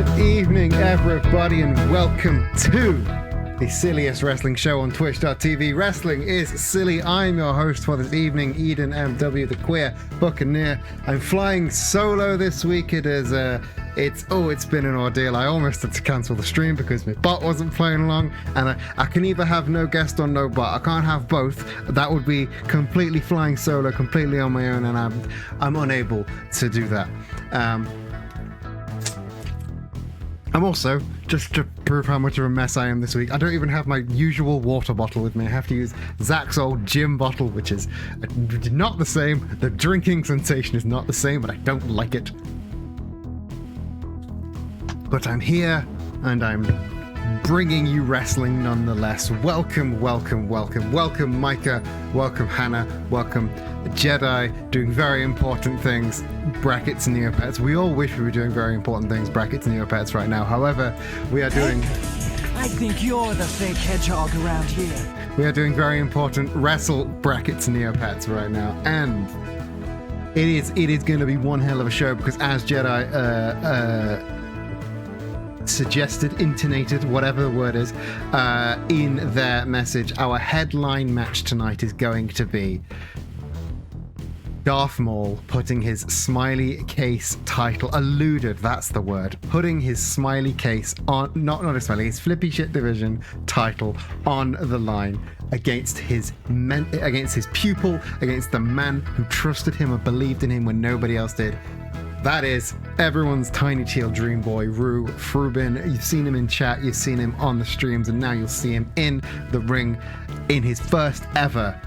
Good evening, everybody, and welcome to the silliest wrestling show on Twitch.tv. Wrestling is silly. I'm your host for this evening, Eden MW, the queer buccaneer. I'm flying solo this week. It's been an ordeal. I almost had to cancel the stream because my bot wasn't playing along, and I can either have no guest or no bot. I can't have both. That would be completely flying solo, completely on my own, and I'm unable to do that. I'm also, just to prove how much of a mess I am this week, I don't even have my usual water bottle with me. I have to use Zach's old gym bottle, which is not the same. The drinking sensation is not the same, but I don't like it. But I'm here, and I'm bringing you wrestling nonetheless. Welcome, welcome, welcome. Welcome, Micah. Welcome, Hannah. Welcome, Jedi, doing very important things. Brackets Neopets. We all wish we were doing very important things, brackets Neopets, right now. However, we are doing... I think you're the fake hedgehog around here. We are doing very important wrestle brackets Neopets right now. And it is going to be one hell of a show because as Jedi... suggested, intonated, whatever the word is, in their message, our headline match tonight is going to be Darth Maul putting his smiley case title, that's the word, putting his smiley case on, not a smiley, his flippy shit division title on the line against his pupil, against the man who trusted him and believed in him when nobody else did. That is everyone's tiny teal dream boy, Rue Frubin. You've seen him in chat, you've seen him on the streams, and now you'll see him in the ring in his first ever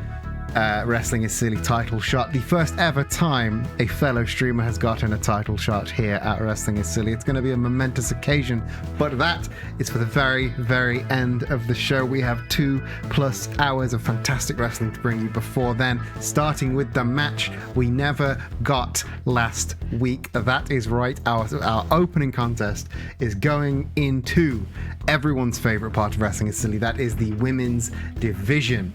Wrestling is Silly title shot. The first ever time a fellow streamer has gotten a title shot here at Wrestling is Silly. It's going to be a momentous occasion, but that is for the very, very end of the show. We have 2+ hours of fantastic wrestling to bring you before then, starting with the match we never got last week. That is right, our opening contest is going into everyone's favorite part of Wrestling is Silly. That is the women's division.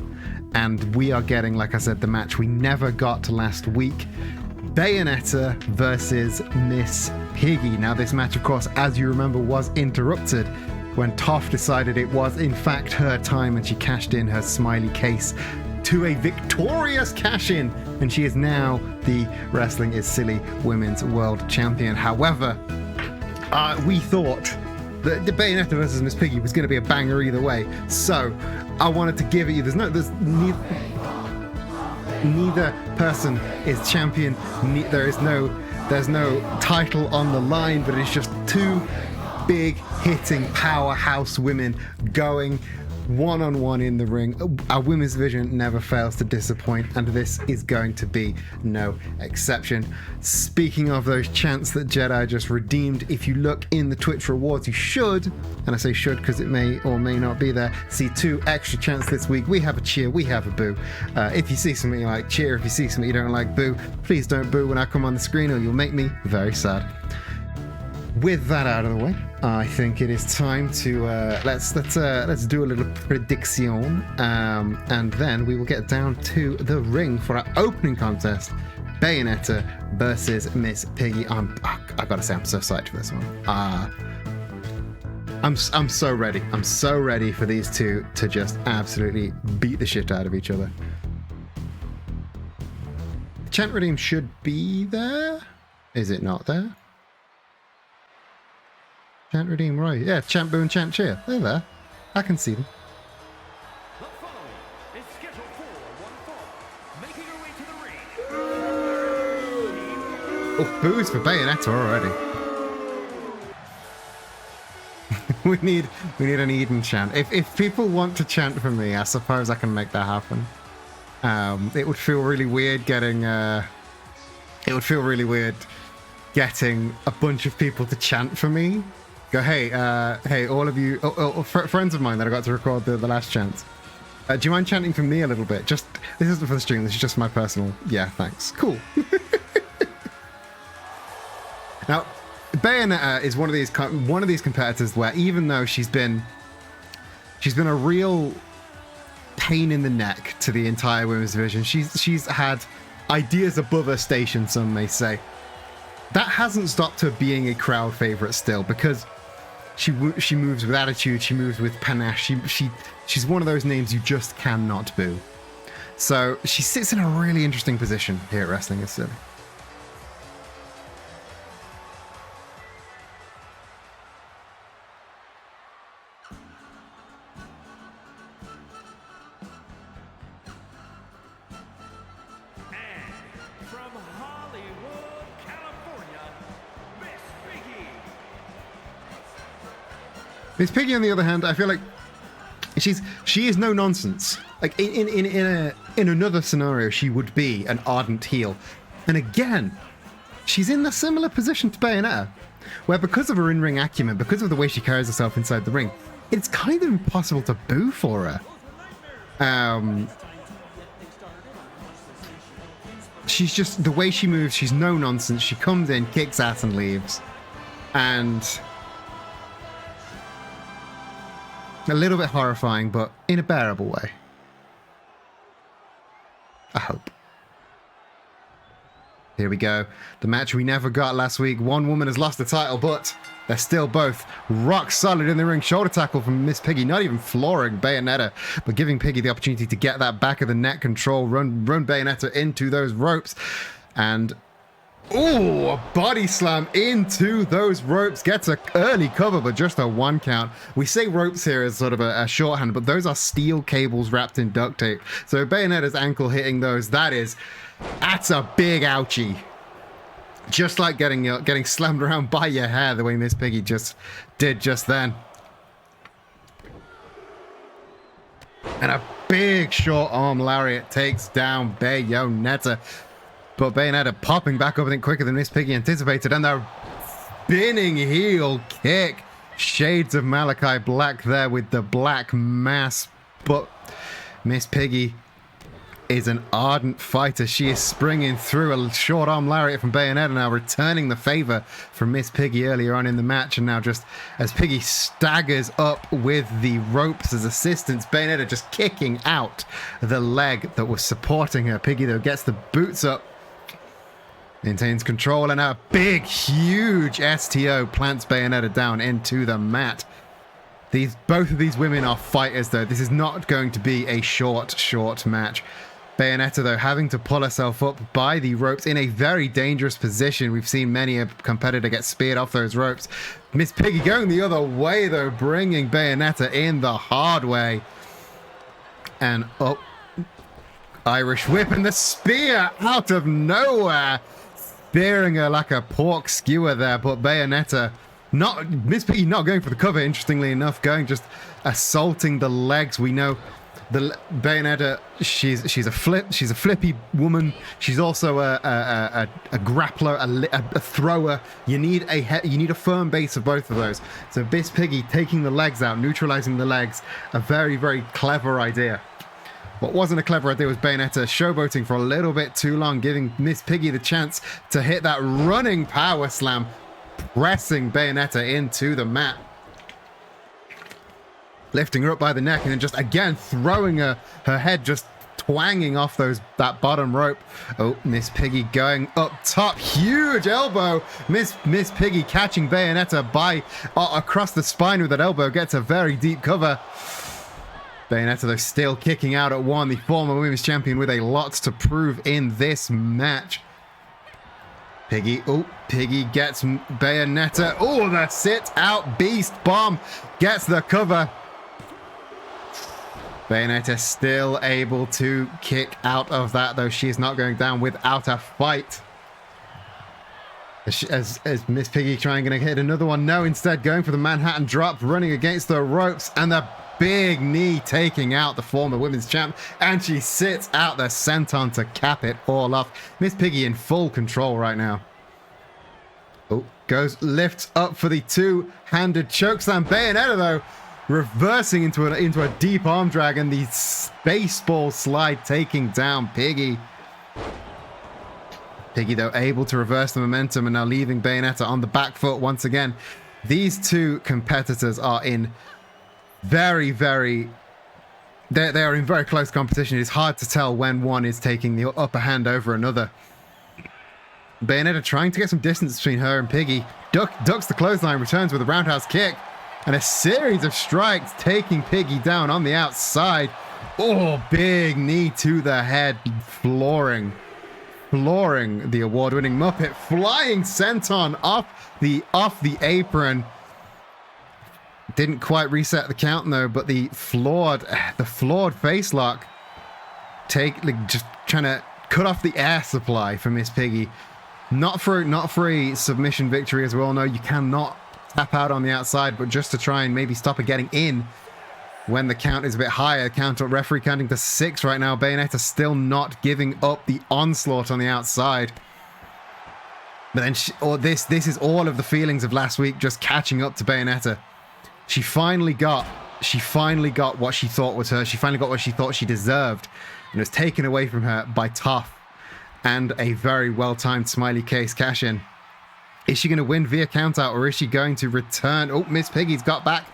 And we are getting, like I said, the match we never got last week. Bayonetta versus Miss Piggy. Now, this match, of course, as you remember, was interrupted when Toph decided it was, in fact, her time and she cashed in her smiley case to a victorious cash-in. And she is now the Wrestling is Silly Women's World Champion. However, we thought that the Bayonetta versus Miss Piggy was going to be a banger either way. So I wanted to give it you. There's neither person is champion. There's no title on the line, but it's just two big hitting powerhouse women going one-on-one in the ring. Our women's division never fails to disappoint, and this is going to be no exception. Speaking of those chants that Jedi just redeemed, if you look in the Twitch rewards, you should, and I say should because it may or may not be there, see 2 extra chants this week. We have a cheer, we have a boo. If you see something you like, cheer. If you see something you don't like, boo. Please don't boo when I come on the screen or you'll make me very sad. With that out of the way, I think it is time to let's do a little prediction, and then we will get down to the ring for our opening contest: Bayonetta versus Miss Piggy. I gotta say, I'm so psyched for this one. I'm so ready. I'm so ready for these two to just absolutely beat the shit out of each other. Chant redeem should be there. Is it not there? Chant redeem, right. Yeah, chant boo and chant cheer. They're there. I can see them. The following is scheduled for one fall. Making her way to the ring. Oh, boos for Bayonetta already. we need an Eden chant. If people want to chant for me, I suppose I can make that happen. It would feel really weird getting getting a bunch of people to chant for me. Go, hey, all of you, friends of mine that I got to record the last chant. Do you mind chanting for me a little bit? This isn't for the stream, this is just my personal, yeah, thanks. Cool. Now, Bayonetta is one of these competitors where even though she's been a real pain in the neck to the entire women's division, she's had ideas above her station, some may say. that hasn't stopped her being a crowd favorite still, because she moves with attitude, she moves with panache, she's one of those names you just cannot boo. So she sits in a really interesting position here at Wrestling is Silly. From Hollywood, California, Miss Piggy. Miss Piggy, on the other hand, I feel like she is no nonsense. Like in another scenario, she would be an ardent heel, and again, she's in a similar position to Bayonetta, where because of her in-ring acumen, because of the way she carries herself inside the ring, it's kind of impossible to boo for her. She's just, the way she moves, she's no nonsense. She comes in, kicks ass, and leaves, and a little bit horrifying, but in a bearable way. I hope. Here we go. The match we never got last week. One woman has lost the title, but they're still both rock solid in the ring. Shoulder tackle from Miss Piggy, not even flooring Bayonetta, but giving Piggy the opportunity to get that back of the net control, run Bayonetta into those ropes, and ooh, a body slam into those ropes. Gets an early cover, but just a 1 count. We say ropes here as sort of a shorthand, but those are steel cables wrapped in duct tape. So Bayonetta's ankle hitting those, that's a big ouchie. Just like getting slammed around by your hair the way Miss Piggy just did just then. And a big short arm lariat takes down Bayonetta. But Bayonetta popping back up, I think, quicker than Miss Piggy anticipated. And the spinning heel kick. Shades of Malachi Black there with the black mass. But Miss Piggy is an ardent fighter. She is springing through a short arm lariat from Bayonetta, now returning the favor from Miss Piggy earlier on in the match. And now just as Piggy staggers up with the ropes as assistance, Bayonetta just kicking out the leg that was supporting her. Piggy, though, gets the boots up, maintains control, and a big, huge STO plants Bayonetta down into the mat. Both of these women are fighters, though. This is not going to be a short match. Bayonetta, though, having to pull herself up by the ropes in a very dangerous position. We've seen many a competitor get speared off those ropes. Miss Piggy going the other way, though, bringing Bayonetta in the hard way. And up, Irish whip, and the spear out of nowhere, spearing her like a pork skewer there. But Bayonetta, Miss Piggy not going for the cover, interestingly enough, going just assaulting the legs. We know the Bayonetta, she's a flippy woman. She's also a grappler, a thrower. You need a firm base of both of those. So Miss Piggy taking the legs out, neutralizing the legs, a very, very clever idea. What wasn't a clever idea was Bayonetta showboating for a little bit too long, giving Miss Piggy the chance to hit that running power slam, pressing Bayonetta into the mat, lifting her up by the neck, and then just again throwing her head, just twanging off that bottom rope. Oh, Miss Piggy going up top, huge elbow. Miss Piggy catching Bayonetta by across the spine with that elbow, gets a very deep cover. Bayonetta, though, still kicking out at 1. The former women's champion with a lot to prove in this match. Piggy gets Bayonetta. Oh, the sit-out beast bomb gets the cover. Bayonetta still able to kick out of that, though she is not going down without a fight. As Miss Piggy trying to hit another one. No, instead going for the Manhattan drop, running against the ropes, and the big knee taking out the former women's champ, and she sits out the senton to cap it all off. Miss Piggy in full control right now. Oh, lifts up for the two-handed chokeslam. Bayonetta, though, reversing into a deep arm drag, and the baseball slide taking down Piggy. Piggy, though, able to reverse the momentum and now leaving Bayonetta on the back foot once again. These two competitors are in very, very... They are in very close competition. It's hard to tell when one is taking the upper hand over another. Bayonetta trying to get some distance between her and Piggy. Ducks the clothesline, returns with a roundhouse kick. And a series of strikes taking Piggy down on the outside. Oh, big knee to the head, flooring the award-winning Muppet. Flying senton off the apron. Didn't quite reset the count though, but the flawed face lock. Just trying to cut off the air supply for Miss Piggy. Not for a submission victory as well. No, you cannot tap out on the outside, but just to try and maybe stop her getting in when the count is a bit higher. Referee counting to 6 right now. Bayonetta still not giving up the onslaught on the outside. But then this is all of the feelings of last week just catching up to Bayonetta. She finally got what she thought was her. She finally got what she thought she deserved, and it was taken away from her by Toph and a very well-timed smiley case cash-in. Is she going to win via countout, or is she going to return? Oh, Miss Piggy's got back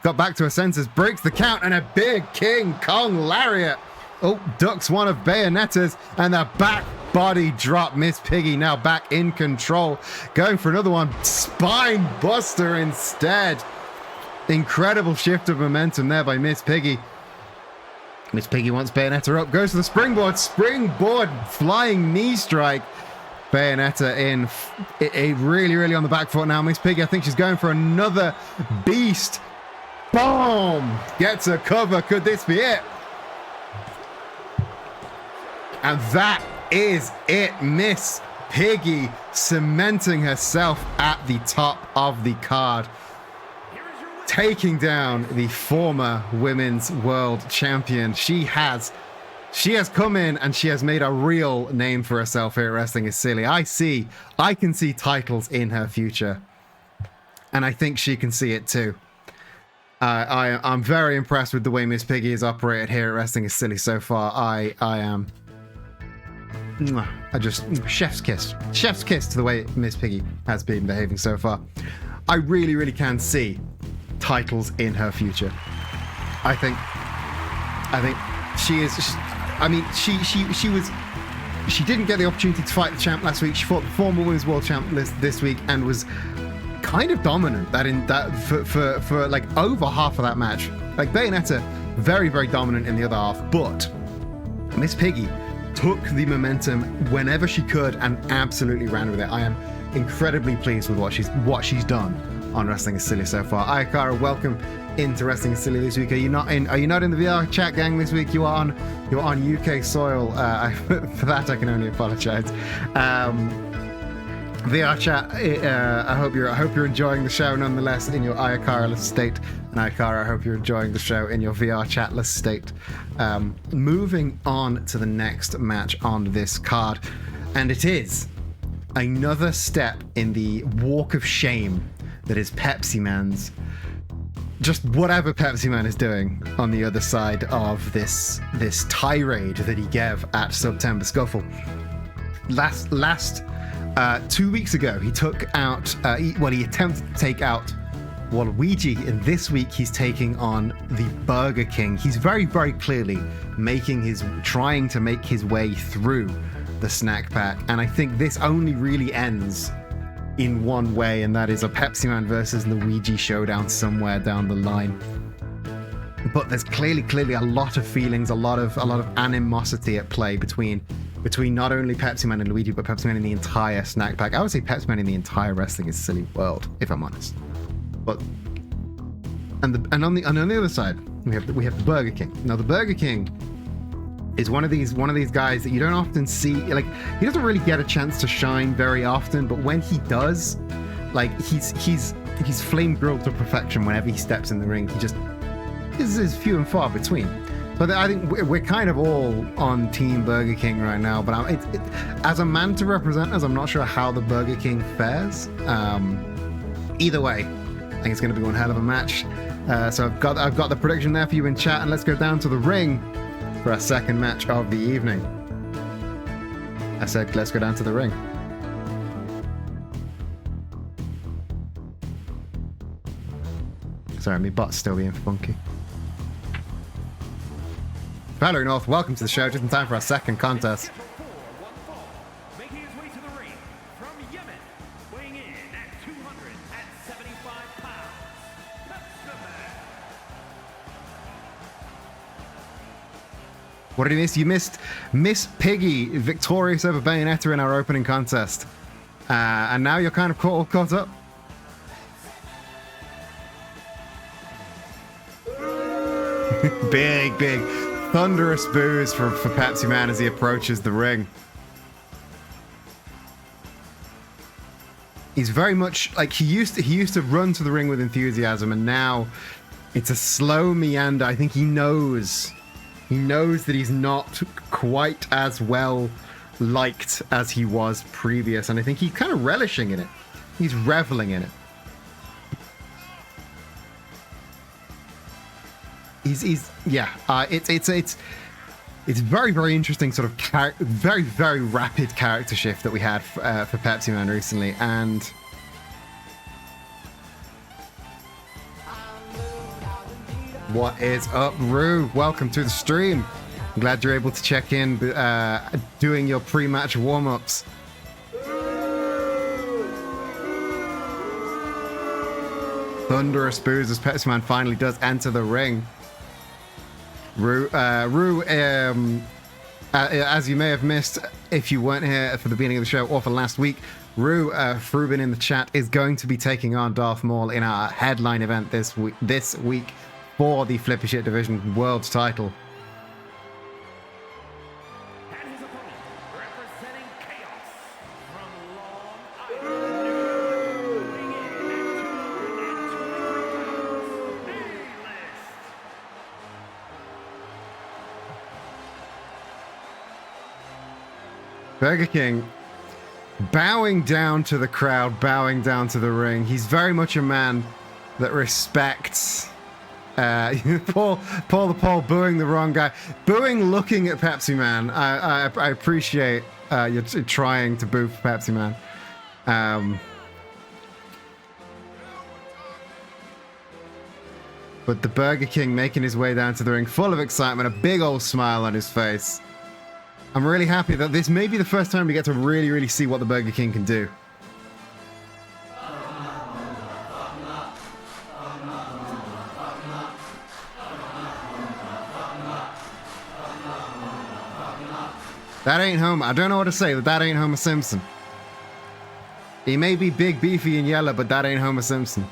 to her senses, breaks the count, and a big King Kong lariat. Oh, ducks one of Bayonetta's, and the back body drop. Miss Piggy now back in control, going for another one. Spine buster instead. Incredible shift of momentum there by Miss Piggy. Miss Piggy wants Bayonetta up, goes to the springboard, flying knee strike. Bayonetta in really on the back foot now. Miss Piggy, I think she's going for another beast. Boom! Gets a cover. Could this be it? And that is it. Miss Piggy cementing herself at the top of the card, taking down the former women's world champion. She has come in and she has made a real name for herself here at Wrestling is Silly. I can see titles in her future, and I think she can see it too. I'm very impressed with the way Miss Piggy has operated here at Wrestling is Silly so far. I am. I just chef's kiss to the way Miss Piggy has been behaving so far. I really can see titles in her future. I think she is. She didn't get the opportunity to fight the champ last week. She fought the former women's world champ this week and was kind of dominant for like over half of that match. Like Bayonetta, very dominant in the other half, but Miss Piggy took the momentum whenever she could and absolutely ran with it. I am incredibly pleased with what she's done on Wrestling is Silly so far. Ayakara, welcome into Wrestling is Silly this week. Are you not in the VR chat gang this week? You're on UK soil. For that I can only apologize. VR chat, I hope you're enjoying the show nonetheless in your Ayakara-less state. And Ayakara, I hope you're enjoying the show in your VR chatless state. Moving on to the next match on this card, and it is another step in the walk of shame that is Pepsi Man's. Just whatever Pepsi Man is doing on the other side of this tirade that he gave at September Scuffle. Last 2 weeks ago, he took out, he attempted to take out Waluigi, and this week he's taking on the Burger King. He's very clearly trying to make his way through the snack pack, and I think this only really ends in one way, and that is a Pepsi Man versus Luigi showdown somewhere down the line. But there's clearly a lot of feelings, a lot of animosity at play between not only Pepsi Man and Luigi, but Pepsi Man in the entire snack pack. I would say Pepsi Man in the entire Wrestling is Silly world, if I'm honest. But and on the other side, we have the Burger King. Now the Burger King is one of these guys that you don't often see. Like, he doesn't really get a chance to shine very often, but when he does, like, he's flame grilled to perfection whenever he steps in the ring. This is few and far between. So I think we're kind of all on Team Burger King right now, but as a man to represent us, I'm not sure how the Burger King fares. Either way, I think it's going to be one hell of a match. So I've got the prediction there for you in chat, and let's go down to the ring for our second match of the evening. I said, let's go down to the ring. Sorry, my butt's still being funky. Valerie North, welcome to the show, just in time for our second contest. What did you miss? You missed Miss Piggy, victorious over Bayonetta in our opening contest. And now you're kind of caught up. Big thunderous boos for Pepsi Man as he approaches the ring. He's very much like he used to run to the ring with enthusiasm, and now it's a slow meander. I think he knows that he's not quite as well liked as he was previous, and I think he's kind of relishing in it. He's reveling in it. It's very interesting sort of very rapid character shift that we had for Pepsi Man recently, and what is up, Rue? Welcome to the stream. I'm glad you're able to check in, doing your pre-match warm-ups. Thunderous boos as Pepsi Man finally does enter the ring. Rue, as you may have missed if you weren't here for the beginning of the show or for last week, Rue Frubin in the chat is going to be taking on Darth Maul in our headline event this week for the Flippy Shit Division World title. And his opponent, representing Chaos from Long Island, weighing in at 223 pounds, A-List. Burger King bowing down to the crowd, bowing down to the ring. He's very much a man that respects Paul the Paul booing the wrong guy, looking at Pepsi Man. I appreciate you're trying to boo for Pepsi Man. But the Burger King making his way down to the ring, full of excitement, a big old smile on his face. I'm really happy that this may be the first time we get to really see what the Burger King can do. That ain't Homer. I don't know what to say, but that ain't Homer Simpson. He may be big, beefy, and yellow, but that ain't Homer Simpson.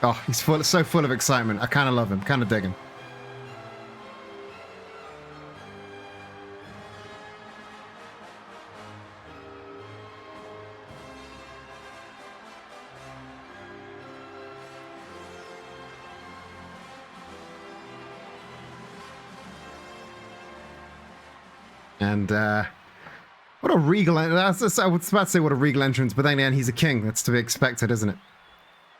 Oh, he's so full of excitement. I kind of love him. Kind of dig him. And what a regal! I was about to say what a regal entrance, but then again, he's a king. That's to be expected, isn't it?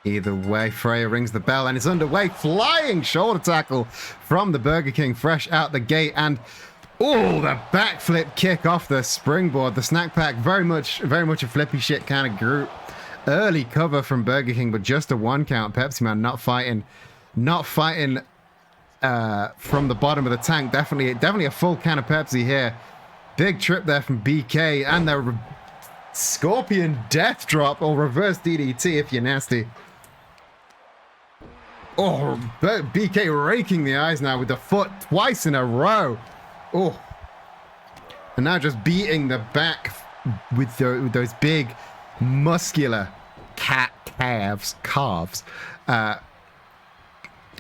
Either way, Freya rings the bell and it's underway. Flying shoulder tackle from the Burger King, fresh out the gate, and oh, the backflip kick off the springboard. The snack pack, very much a flippy shit kind of group. Early cover from Burger King, but just a 1 count. Pepsi Man not fighting from the bottom of the tank. Definitely a full can of Pepsi here. Big trip there from BK, and the Scorpion Death Drop, or reverse DDT if you're nasty. Oh, BK raking the eyes now with the foot twice in a row. Oh. And now just beating the back with those big, muscular calves.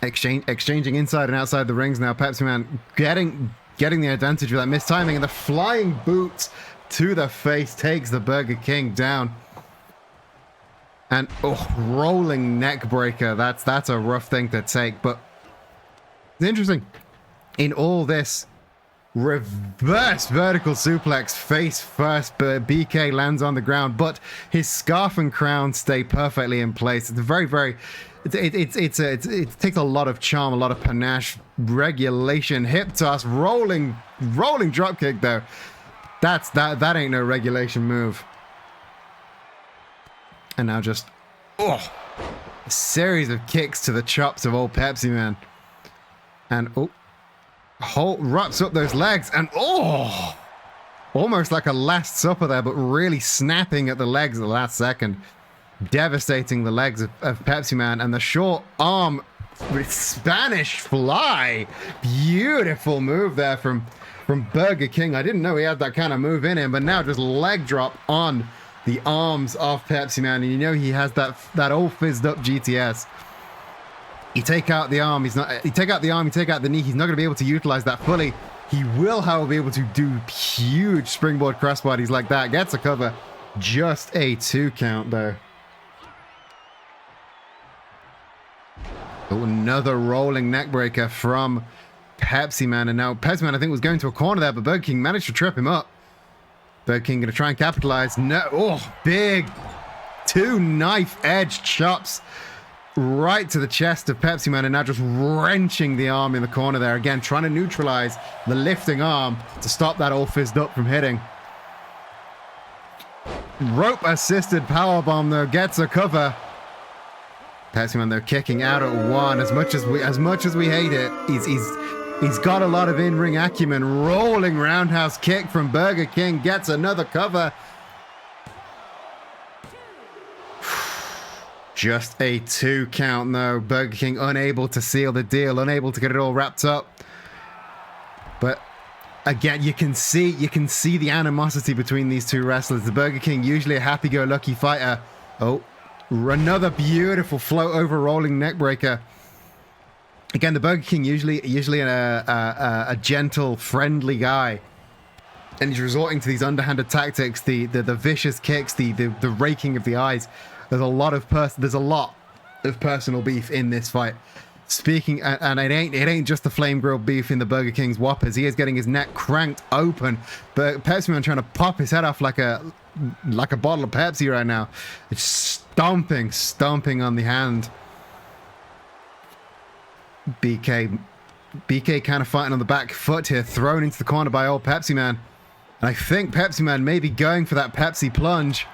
Exchanging inside and outside the rings now. Pepsi Man getting the advantage with that mistiming, and the flying boot to the face takes the Burger King down. And rolling neck breaker. That's a rough thing to take, but it's interesting. In all this, reverse vertical suplex face first, but BK lands on the ground, but his scarf and crown stay perfectly in place. It's it takes a lot of charm, a lot of panache, regulation, hip toss, rolling drop kick though. That ain't no regulation move. And now just a series of kicks to the chops of old Pepsi Man. And Holt wraps up those legs, and almost like a Last Supper there, but really snapping at the legs at the last second. devastating the legs of Pepsi Man, and the short arm with Spanish fly. Beautiful move there from Burger King. I didn't know he had that kind of move in him, but now just leg drop on the arms of Pepsi Man, and you know he has that all fizzed up GTS. You take out the arm, you take out the knee, he's not going to be able to utilize that fully. He will, however, be able to do huge springboard crossbodies like that. Gets a cover. Just a 2 count, though. Oh, another rolling neckbreaker from Pepsi Man. And now Pepsi Man, I think, was going to a corner there, but Burger King managed to trip him up. Burger King going to try and capitalize. No, oh, big 2 knife edge chops right to the chest of Pepsi Man, and now just wrenching the arm in the corner there. Again, trying to neutralize the lifting arm to stop that all fizzed up from hitting. Rope assisted powerbomb though gets a cover. Pepsi Man though kicking out at 1. As much as we hate it, he's got a lot of in-ring acumen. Rolling roundhouse kick from Burger King gets another cover. Just a 2 count though. Burger King unable to seal the deal, unable to get it all wrapped up. But again, you can see the animosity between these two wrestlers. The Burger King, usually a happy-go-lucky fighter. Oh, another beautiful float over rolling neckbreaker. Again, the Burger King usually a gentle, friendly guy, and he's resorting to these underhanded tactics, the vicious kicks, the raking of the eyes. There's a lot of personal beef in this fight. Speaking, and it ain't just the flame grilled beef in the Burger King's Whoppers. He is getting his neck cranked open, but Pepsi Man trying to pop his head off like a bottle of Pepsi right now. It's stomping on the hand. BK kind of fighting on the back foot here, thrown into the corner by old Pepsi Man. And I think Pepsi Man may be going for that Pepsi plunge.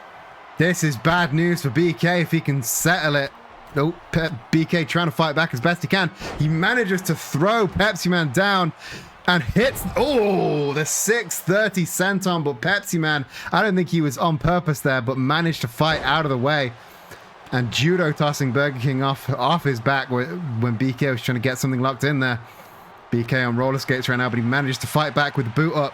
This is bad news for BK if he can settle it. Oh, BK trying to fight back as best he can. He manages to throw Pepsi Man down and hits, the 630 senton, but Pepsi Man, I don't think he was on purpose there, but managed to fight out of the way. And judo tossing Burger King off his back when BK was trying to get something locked in there. BK on roller skates right now, but he managed to fight back with the boot up.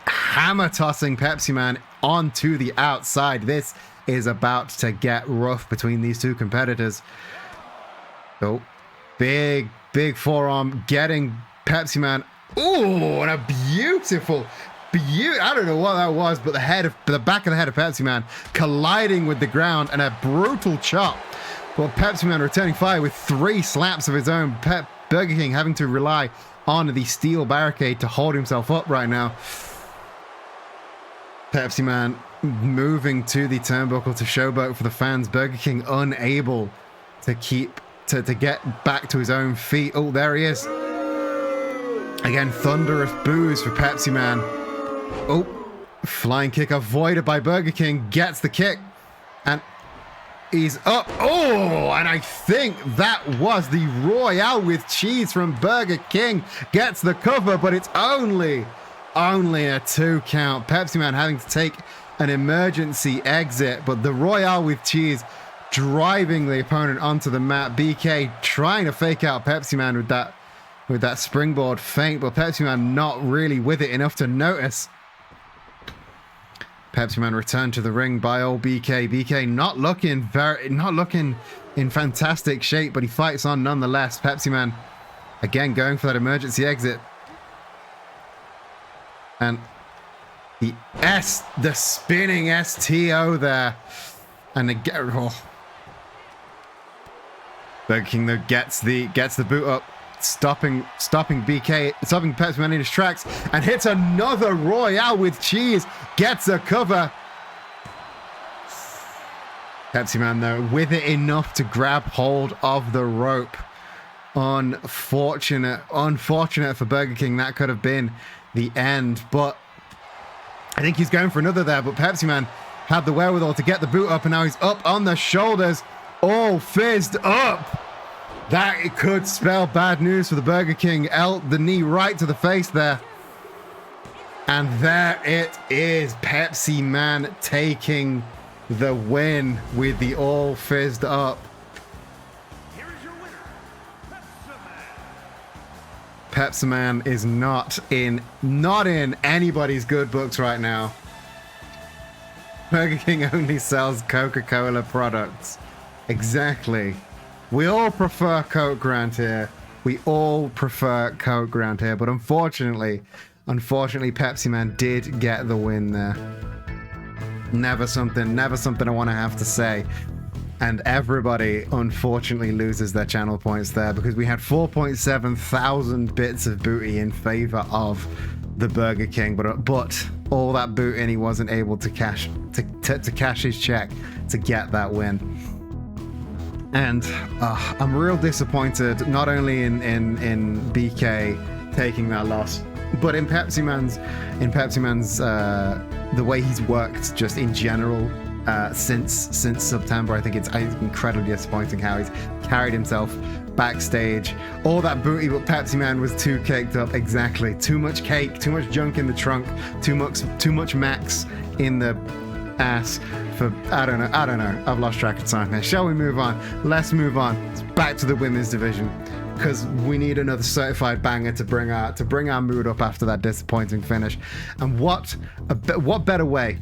Hammer tossing Pepsi Man onto the outside. This is about to get rough between these two competitors. Oh, big forearm getting Pepsi Man. Oh, and a beautiful, I don't know what that was, but the back of the head of Pepsi Man colliding with the ground, and a brutal chop. Well, Pepsi Man returning fire with 3 slaps of his own. Burger King having to rely on the steel barricade to hold himself up right now. Pepsi Man moving to the turnbuckle to showboat for the fans. Burger King unable to get back to his own feet. Oh, there he is. Again, thunderous boos for Pepsi Man. Oh, flying kick avoided by Burger King. Gets the kick. And he's up. Oh, and I think that was the Royale with cheese from Burger King. Gets the cover, but it's only a 2 count. Pepsi Man having to take an emergency exit, but the Royale with cheese driving the opponent onto the mat. BK trying to fake out Pepsi Man with that springboard feint, but Pepsi Man not really with it enough to notice. Pepsi Man returned to the ring by old BK. BK not looking in fantastic shape, but he fights on nonetheless. Pepsi Man again going for that emergency exit. And the spinning STO there. And again, Burger King though gets the boot up, stopping Pepsi Man in his tracks, and hits another Royale with cheese. Gets a cover. Pepsi Man though with it enough to grab hold of the rope. Unfortunate for Burger King. That could have been the end, but I think he's going for another there, but Pepsi Man had the wherewithal to get the boot up, and now he's up on the shoulders, all fizzed up. That it could spell bad news for the Burger King. The knee right to the face there. And there it is. Pepsi Man taking the win with the all fizzed up. Here is your winner, Pepsi. Pepsi-Man is not in anybody's good books right now. Burger King only sells Coca-Cola products. Exactly. We all prefer Coke around here. We all prefer Coke around here, but unfortunately, Pepsi-Man did get the win there. Never something I want to have to say. And everybody, unfortunately, loses their channel points there because we had 4.7 thousand bits of booty in favor of the Burger King, but all that booty, and he wasn't able to cash his check to get that win. And I'm real disappointed, not only in BK taking that loss, but in Pepsi-Man's the way he's worked just in general since September. I think it's incredibly disappointing how he's carried himself backstage. All that booty, but Pepsi-Man was too caked up. Exactly. Too much cake, too much junk in the trunk, too much Max in the ass for I don't know. I've lost track of time here. Shall we move on? Let's move on. Back to the women's division, because we need another certified banger to bring our mood up after that disappointing finish. And what better way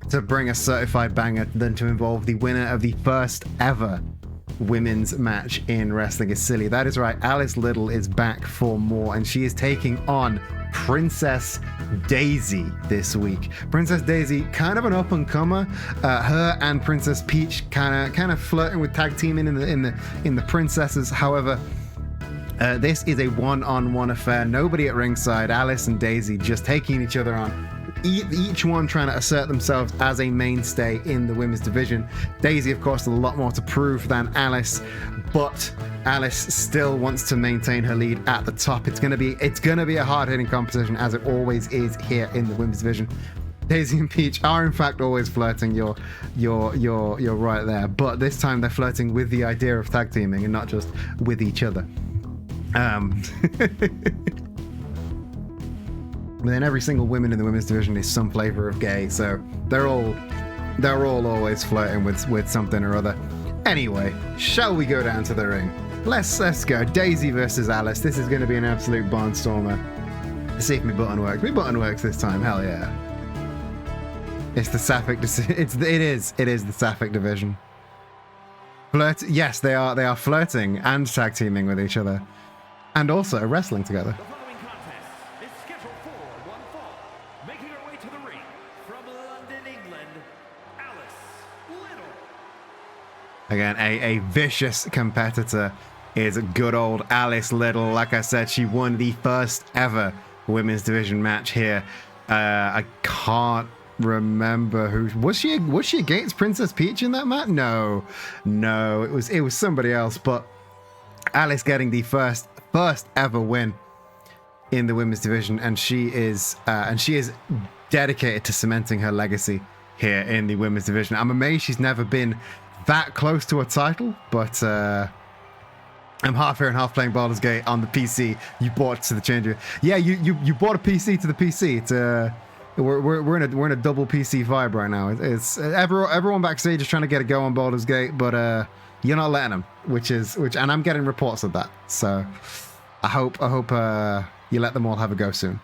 to bring a certified banger than to involve the winner of the first ever women's match in Wrestling Is Silly. That is right, Alice Little is back for more, and she is taking on Princess Daisy this week. Princess Daisy, kind of an up and comer. Her and Princess Peach kind of flirting with tag teaming in the princesses. However, this is a one-on-one affair. Nobody at ringside. Alice and Daisy just taking each other on. Each one trying to assert themselves as a mainstay in the women's division. Daisy, of course, has a lot more to prove than Alice, but Alice still wants to maintain her lead at the top. It's gonna be a hard-hitting competition, as it always is here in the women's division. Daisy and Peach are in fact always flirting. You're right there, but this time they're flirting with the idea of tag teaming and not just with each other. But then every single woman in the women's division is some flavor of gay, so they're all always flirting with something or other. Anyway, shall we go down to the ring? Let's go. Daisy versus Alice. This is going to be an absolute barnstormer. Let's see if my button works. My button works this time. Hell yeah! It's the Sapphic. It is the Sapphic division. Yes, they are flirting and tag teaming with each other, and also wrestling together. The following contest is scheduled for one fall. Making her way to the ring from London, England, Alice Little. Again, a vicious competitor is good old Alice Little. Like I said, she won the first ever women's division match here. I can't remember who was she against Princess Peach in that match? No, it was somebody else. But Alice getting the first ever win in the women's division, and she is dedicated to cementing her legacy here in the women's division. I'm amazed she's never been that close to a title, but I'm half here and half playing Baldur's Gate on the PC. You bought it to the changer. Yeah, you bought a PC to the PC. It's we're in a double PC vibe right now. It's everyone backstage is trying to get a go on Baldur's Gate, but you're not letting them, and I'm getting reports of that. So I hope you let them all have a go soon.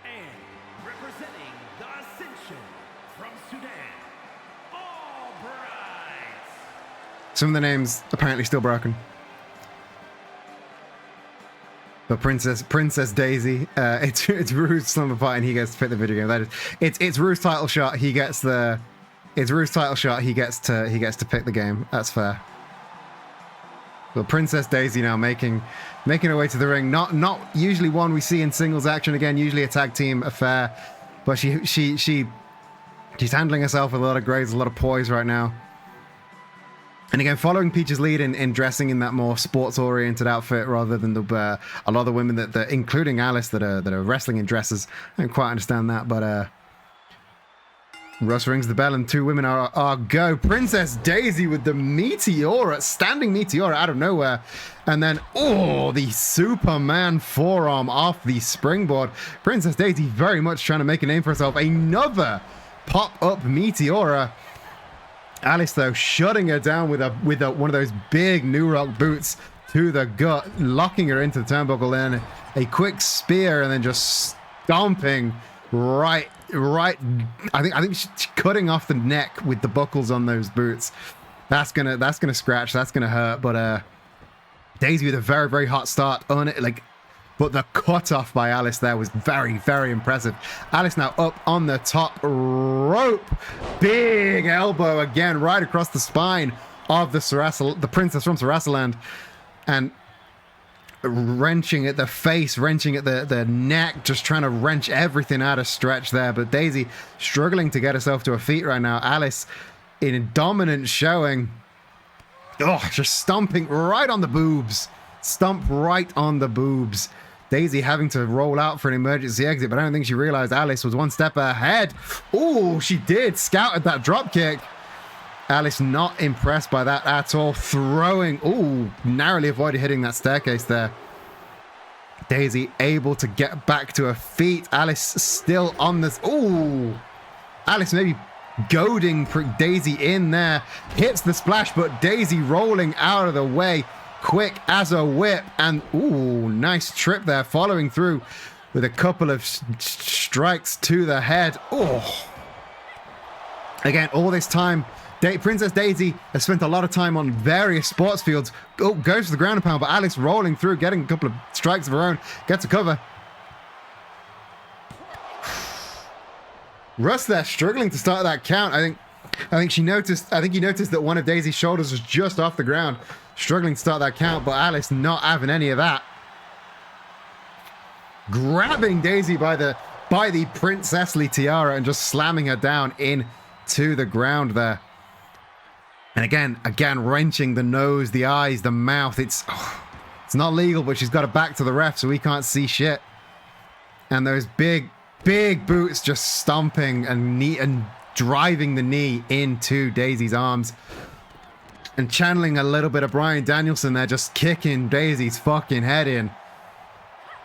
And representing the Ascension from Sudan, all brides. Some of the names apparently still broken. But Princess Daisy, it's Rue's slumber party, and he gets to pick the video game. That is, it's Rue's title shot. He gets to pick the game. That's fair. But Princess Daisy now making her way to the ring. Not usually one we see in singles action. Again, usually a tag team affair. But she's handling herself with a lot of grace, a lot of poise right now. And again, following Peach's lead in dressing in that more sports-oriented outfit rather than a lot of the women that including Alice, that are wrestling in dresses. I don't quite understand that, but Russ rings the bell and two women are go. Princess Daisy with the Meteora, standing Meteora out of nowhere. And then, oh, the Superman forearm off the springboard. Princess Daisy very much trying to make a name for herself. Another pop-up Meteora. Alice, though, shutting her down with one of those big New Rock boots to the gut, locking her into the turnbuckle. Then a quick spear and then just stomping right. I think she's cutting off the neck with the buckles on those boots. That's gonna scratch. That's gonna hurt. But Daisy with a very, very hot start on it. But the cutoff by Alice there was very, very impressive. Alice now up on the top rope. Big elbow again right across the spine of the princess from Sarasaland. And wrenching at the face, wrenching at the neck, just trying to wrench everything out of Stretch there. But Daisy struggling to get herself to her feet right now. Alice in a dominant showing. Oh, just stomping right on the boobs. Stomp right on the boobs. Daisy having to roll out for an emergency exit, but I don't think she realized Alice was one step ahead. Oh, she did. Scouted that drop kick. Alice not impressed by that at all. Throwing. Oh, narrowly avoided hitting that staircase there. Daisy able to get back to her feet. Alice still on this. Oh, Alice maybe goading Daisy in there. Hits the splash, but Daisy rolling out of the way. Quick as a whip. And ooh, nice trip there. Following through with a couple of strikes to the head. Oh. Again, all this time, Princess Daisy has spent a lot of time on various sports fields. Oh, goes to the ground and pound, but Alice rolling through, getting a couple of strikes of her own, gets a cover. Russ there struggling to start that count. I think he noticed that one of Daisy's shoulders was just off the ground, struggling to start that count, but Alice not having any of that. Grabbing Daisy by the princessly tiara and just slamming her down into the ground there. And again, wrenching the nose, the eyes, the mouth. It's not legal, but she's got to back to the ref, so we can't see shit. And those big boots just stomping and driving the knee into Daisy's arms. And channeling a little bit of Bryan Danielson there, just kicking Daisy's fucking head in.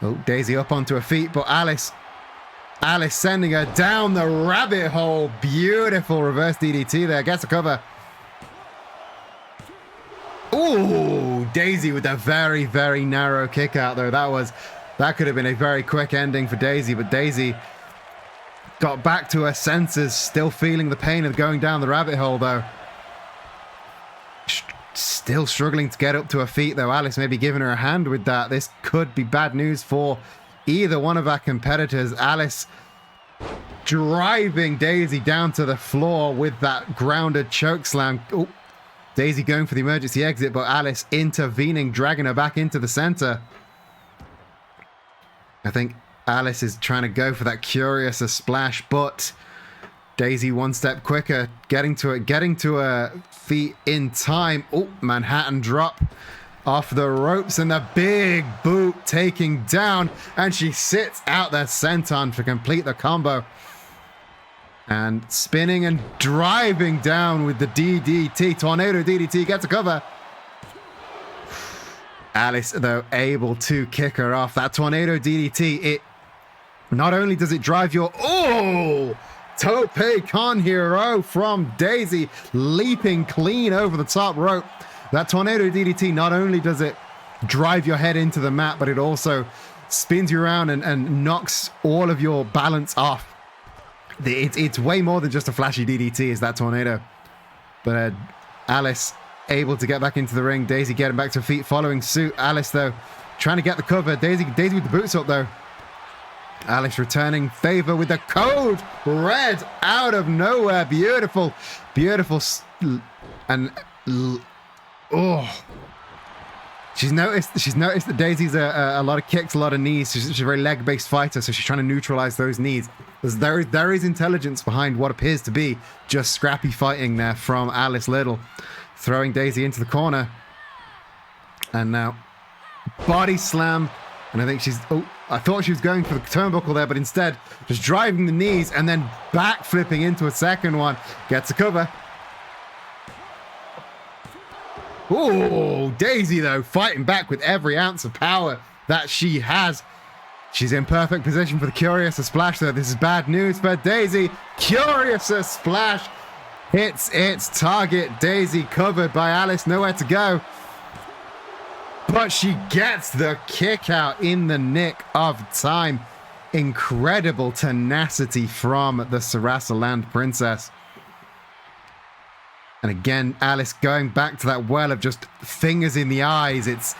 Oh, Daisy up onto her feet, but Alice sending her down the rabbit hole. Beautiful reverse DDT there, gets a cover. Ooh, Daisy with a very, very narrow kick out there. That could have been a very quick ending for Daisy, but Daisy got back to her senses, still feeling the pain of going down the rabbit hole though. Still struggling to get up to her feet though. Alice maybe giving her a hand with that. This could be bad news for either one of our competitors. Alice driving Daisy down to the floor with that grounded choke slam. Ooh. Daisy going for the emergency exit, but Alice intervening, dragging her back into the center. I think Alice is trying to go for that curious splash, but Daisy one step quicker, getting to her feet in time. Oh, Manhattan drop off the ropes and the big boot taking down, and she sits out there senton to complete the combo. And spinning and driving down with the DDT. Tornado DDT gets a cover. Alice, though, able to kick her off. That Tornado DDT, it not only does it drive your... Oh! Tope Con Hero from Daisy, leaping clean over the top rope. That Tornado DDT, not only does it drive your head into the mat, but it also spins you around and knocks all of your balance off. It's way more than just a flashy DDT, is that Tornado. But Alice able to get back into the ring. Daisy getting back to her feet, following suit. Alice, though, trying to get the cover. Daisy with the boots up, though. Alice returning favor with the code red out of nowhere. Beautiful. And oh, she's noticed that Daisy's a lot of kicks, a lot of knees. She's a very leg-based fighter, so she's trying to neutralize those knees. There is intelligence behind what appears to be just scrappy fighting there from Alice Little. Throwing Daisy into the corner. And now body slam And I think I thought she was going for the turnbuckle there, but instead just driving the knees and then back flipping into a second one. Gets a cover. Oh, Daisy though, fighting back with every ounce of power that she has. She's in perfect position for the Curiouser Splash though. This is bad news for Daisy. Curiouser Splash hits its target. Daisy covered by Alice, nowhere to go. But she gets the kick out in the nick of time. Incredible tenacity from the Sarasa Land Princess. And again, Alice going back to that well of just fingers in the eyes. It's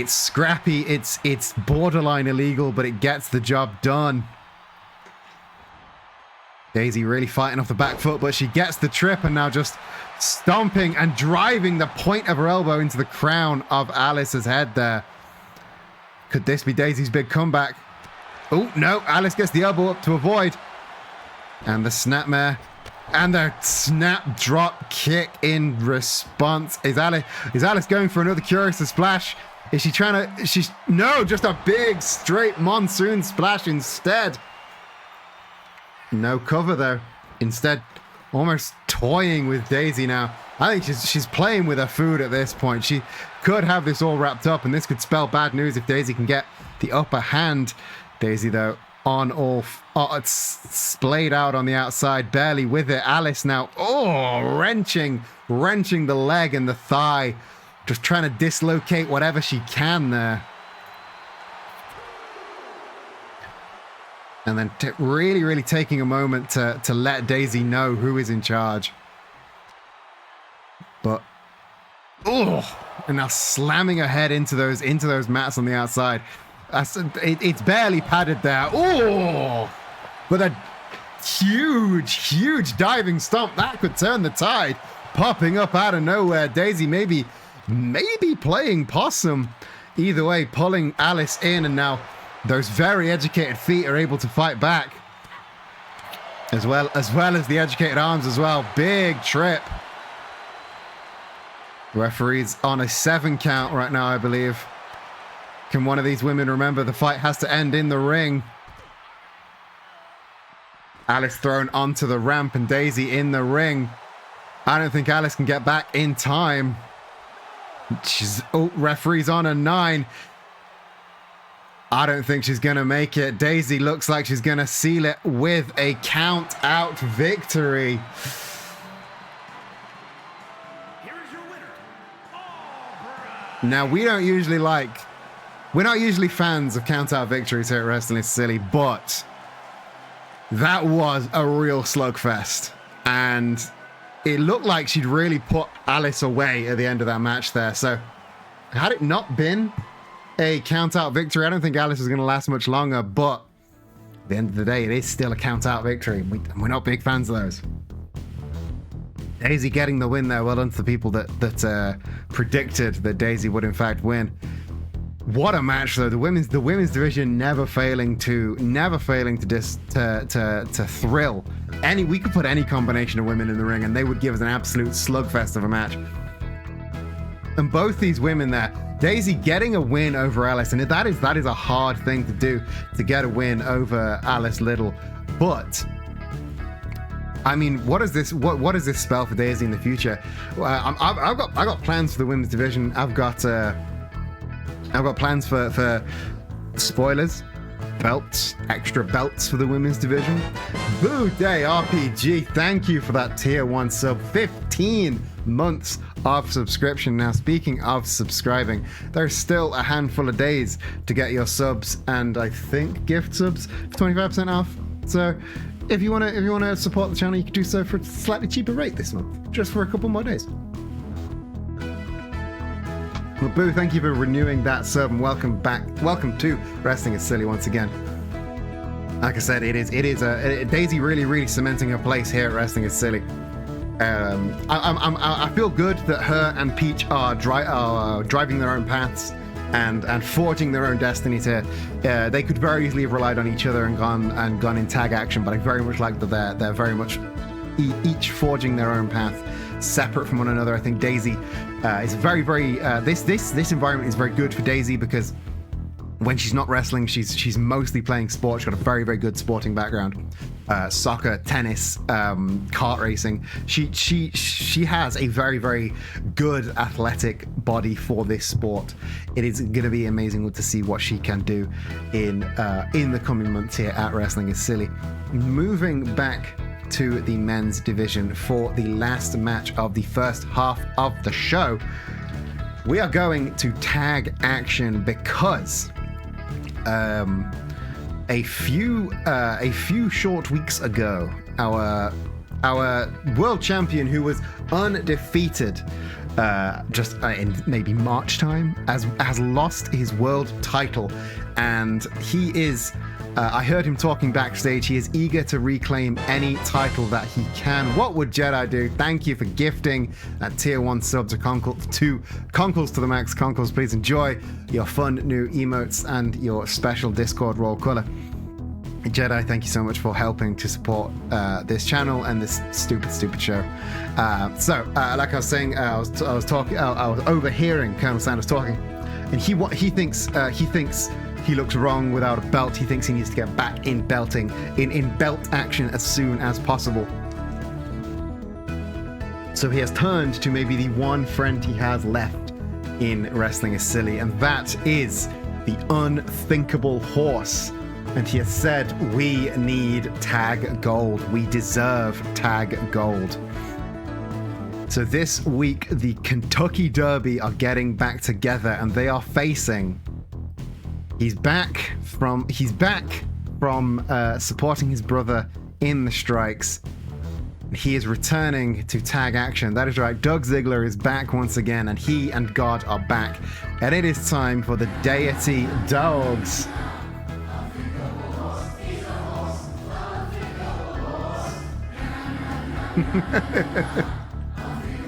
scrappy, it's borderline illegal, but it gets the job done. Daisy really fighting off the back foot, but she gets the trip and now just stomping and driving the point of her elbow into the crown of Alice's head there. Could this be Daisy's big comeback? Oh, no, Alice gets the elbow up to avoid. And the snapmare. And the snap drop kick in response. Is Alice going for another Curiouser Splash? Is she trying to... No, just a big straight monsoon splash instead. No cover though. Instead, almost toying with Daisy now. I think she's playing with her food at this point. She could have this all wrapped up, and this could spell bad news if Daisy can get the upper hand. Daisy though, on off. Oh, it's splayed out on the outside, barely with it. Alice now, wrenching the leg and the thigh. Just trying to dislocate whatever she can there. And then really taking a moment to let Daisy know who is in charge. But, and now slamming her head into those mats on the outside. It's barely padded there. But a huge diving stomp. That could turn the tide. Popping up out of nowhere. Daisy maybe playing possum. Either way, pulling Alice in, and now those very educated feet are able to fight back. As well as the educated arms as well. Big trip. Referee's on a 7 count right now, I believe. Can one of these women remember the fight has to end in the ring? Alice thrown onto the ramp and Daisy in the ring. I don't think Alice can get back in time. Referee's on a 9. I don't think she's going to make it. Daisy looks like she's going to seal it with a count out victory. Here is your winner. Now, we're not usually fans of count out victories here at Wrestling is Silly, but that was a real slugfest. And it looked like she'd really put Alice away at the end of that match there. So had it not been a count-out victory, I don't think Alice is going to last much longer, but at the end of the day, it is still a count-out victory. We're not big fans of those. Daisy getting the win there. Well done to the people that predicted that Daisy would in fact win. What a match though. The women's division never failing to thrill. We could put any combination of women in the ring and they would give us an absolute slugfest of a match. And both these women there, Daisy getting a win over Alice, and that is a hard thing to do, to get a win over Alice Little. But I mean, what does this spell for Daisy in the future? I've got plans for the women's division. I've got plans for spoilers, belts, extra belts for the women's division. Boo Day RPG, thank you for that tier 1 sub. 15 months of subscription. Now, speaking of subscribing, there's still a handful of days to get your subs, and I think gift subs for 25% off. So if you want to support the channel, you can do so for a slightly cheaper rate this month, just for a couple more days. Well, Boo, thank you for renewing that sub, and welcome back. Welcome to Wrestling is Silly once again. Like I said, it is Daisy really cementing her place here at Wrestling is Silly. I feel good that her and Peach are driving their own paths and forging their own destiny. They could very easily have relied on each other and gone in tag action, but I very much like that they're very much each forging their own path, separate from one another. I think Daisy is very this environment is very good for Daisy because when she's not wrestling, she's mostly playing sports. She's got a very, very good sporting background. Soccer, tennis, kart racing. She has a very, very good athletic body for this sport. It is going to be amazing to see what she can do in the coming months here at Wrestling is Silly. Moving back to the men's division for the last match of the first half of the show, we are going to tag action because a few short weeks ago, our world champion, who was undefeated just in maybe March time, has lost his world title, and he is. I heard him talking backstage. He is eager to reclaim any title that he can. What would Jedi do? Thank you for gifting that tier 1 sub to Conkles to the max. Conkles, please enjoy your fun new emotes and your special Discord roll color. Jedi, thank you so much for helping to support this channel and this stupid show. Like I was saying, I was overhearing Colonel Sanders talking, and he thinks he looks wrong without a belt. He thinks he needs to get back in belting, in belt action as soon as possible. So he has turned to maybe the one friend he has left in Wrestling is Silly, and that is the unthinkable horse. And he has said, we need tag gold. We deserve tag gold. So this week, the Kentucky Derby are getting back together, and they are facing... He's back from supporting his brother in the strikes. He is returning to tag action. That is right. Doug Ziggler is back once again, and he and God are back. And it is time for the Deity Dogs.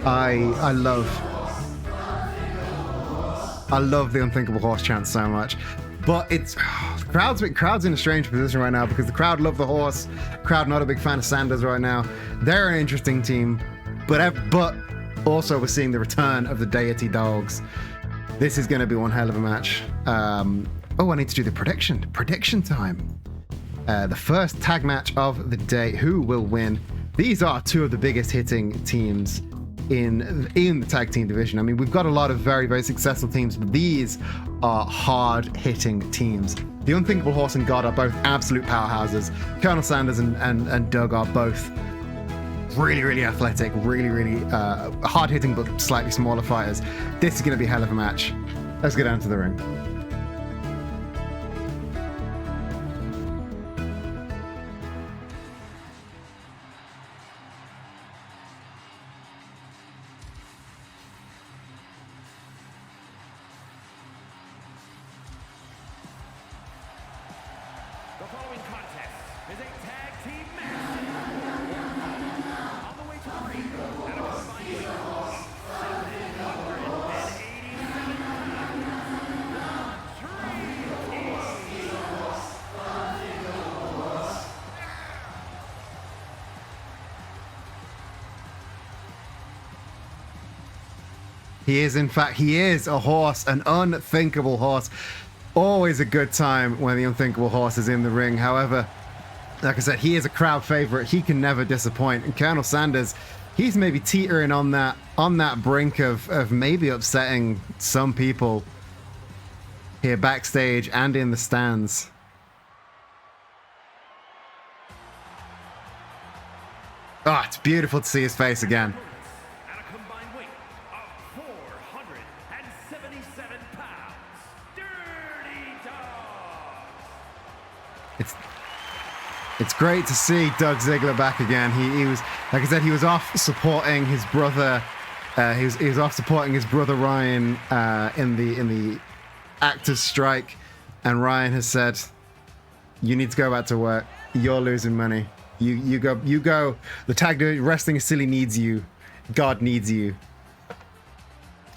I love the Unthinkable Horse chant so much. But it's crowd's in a strange position right now because the crowd love the horse. Crowd not a big fan of Sanders right now. They're an interesting team, but also we're seeing the return of the Deity Dogs. This is going to be one hell of a match. I need to do the prediction time. The first tag match of the day. Who will win? These are two of the biggest hitting teams in the tag team division. I mean, we've got a lot of very, very successful teams, but these are hard-hitting teams. The Unthinkable Horse and God are both absolute powerhouses. Colonel Sanders and Doug are both really, really athletic, really, really hard-hitting, but slightly smaller fighters. This is going to be a hell of a match. Let's get down to the ring. The following contest is a tag team match. On the way to the ring, at a combined weight of 787 He is a horse, an unthinkable horse. Always a good time when the Unthinkable Horse is in the ring. However, like I said, he is a crowd favorite. He can never disappoint. And Colonel Sanders, he's maybe teetering on that brink of maybe upsetting some people here backstage and in the stands. Oh, it's beautiful to see his face again. at a combined weight of 477 pounds. Dirty Dog. It's great to see Doug Ziggler back again. He was, like I said, he was off supporting his brother. He was off supporting his brother Ryan in the actors' strike, and Ryan has said, "You need to go back to work. You're losing money. You go. The tag wrestling is silly needs you. God needs you."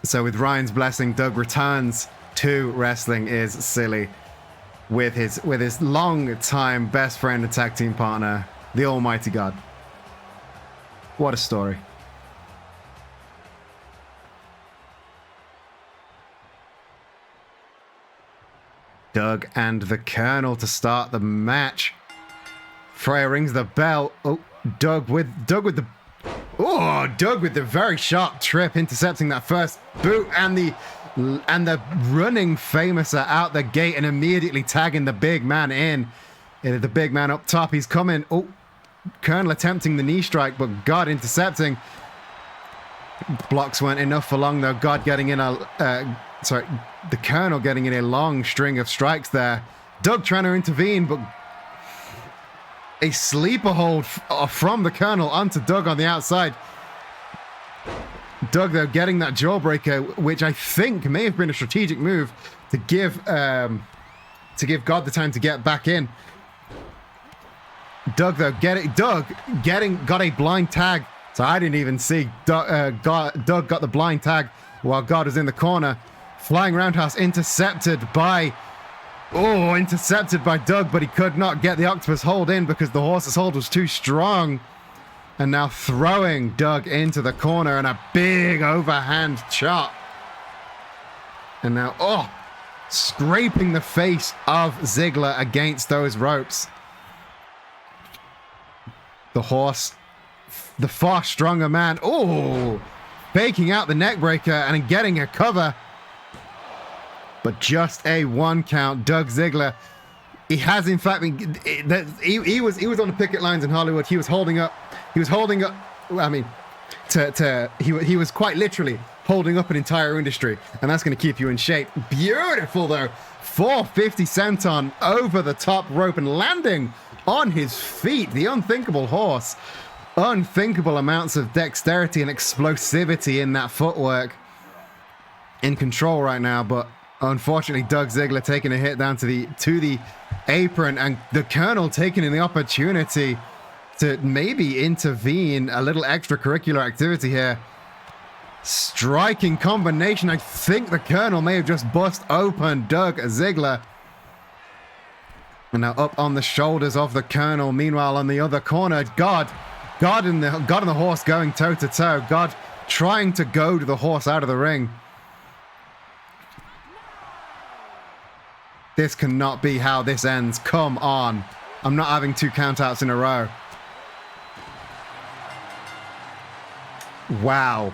So with Ryan's blessing, Doug returns to Wrestling is Silly with his long-time best friend and tag team partner, the Almighty God. What a story. Doug and the Colonel to start the match. Freya rings the bell. Oh, Doug with the very sharp trip, intercepting that first boot, and the running Famouser out the gate and immediately tagging the big man in. The big man up top, he's coming. Oh, Colonel attempting the knee strike, but God intercepting. Blocks weren't enough for long though. God getting in the Colonel getting in a long string of strikes there. Doug trying to intervene, but a sleeper hold from the Colonel onto Doug on the outside. Doug, though, getting that jawbreaker, which I think may have been a strategic move to give God the time to get back in. Doug, though, got a blind tag. So I didn't even see Doug got the blind tag while God was in the corner. Flying roundhouse intercepted by Doug, but he could not get the octopus hold in because the horse's hold was too strong. And now throwing Doug into the corner and a big overhand chop. And now, scraping the face of Ziggler against those ropes. The horse, the far stronger man, faking out the neck breaker and getting a cover. But just a 1 count. Doug Ziggler, he has in fact been, he was on the picket lines in Hollywood. He was holding up. I mean, he was quite literally holding up an entire industry, and that's going to keep you in shape. Beautiful though, 450 senton over the top rope and landing on his feet. The unthinkable horse, unthinkable amounts of dexterity and explosivity in that footwork. In control right now, but unfortunately, Doug Ziggler taking a hit down to the apron, and the Colonel taking in the opportunity to maybe intervene, a little extracurricular activity here. Striking combination. I think the Colonel may have just bust open Doug Ziggler. And now up on the shoulders of the Colonel. Meanwhile, on the other corner, God and the horse going toe to toe. God trying to goad the horse out of the ring. This cannot be how this ends. Come on. I'm not having 2 countouts in a row. Wow.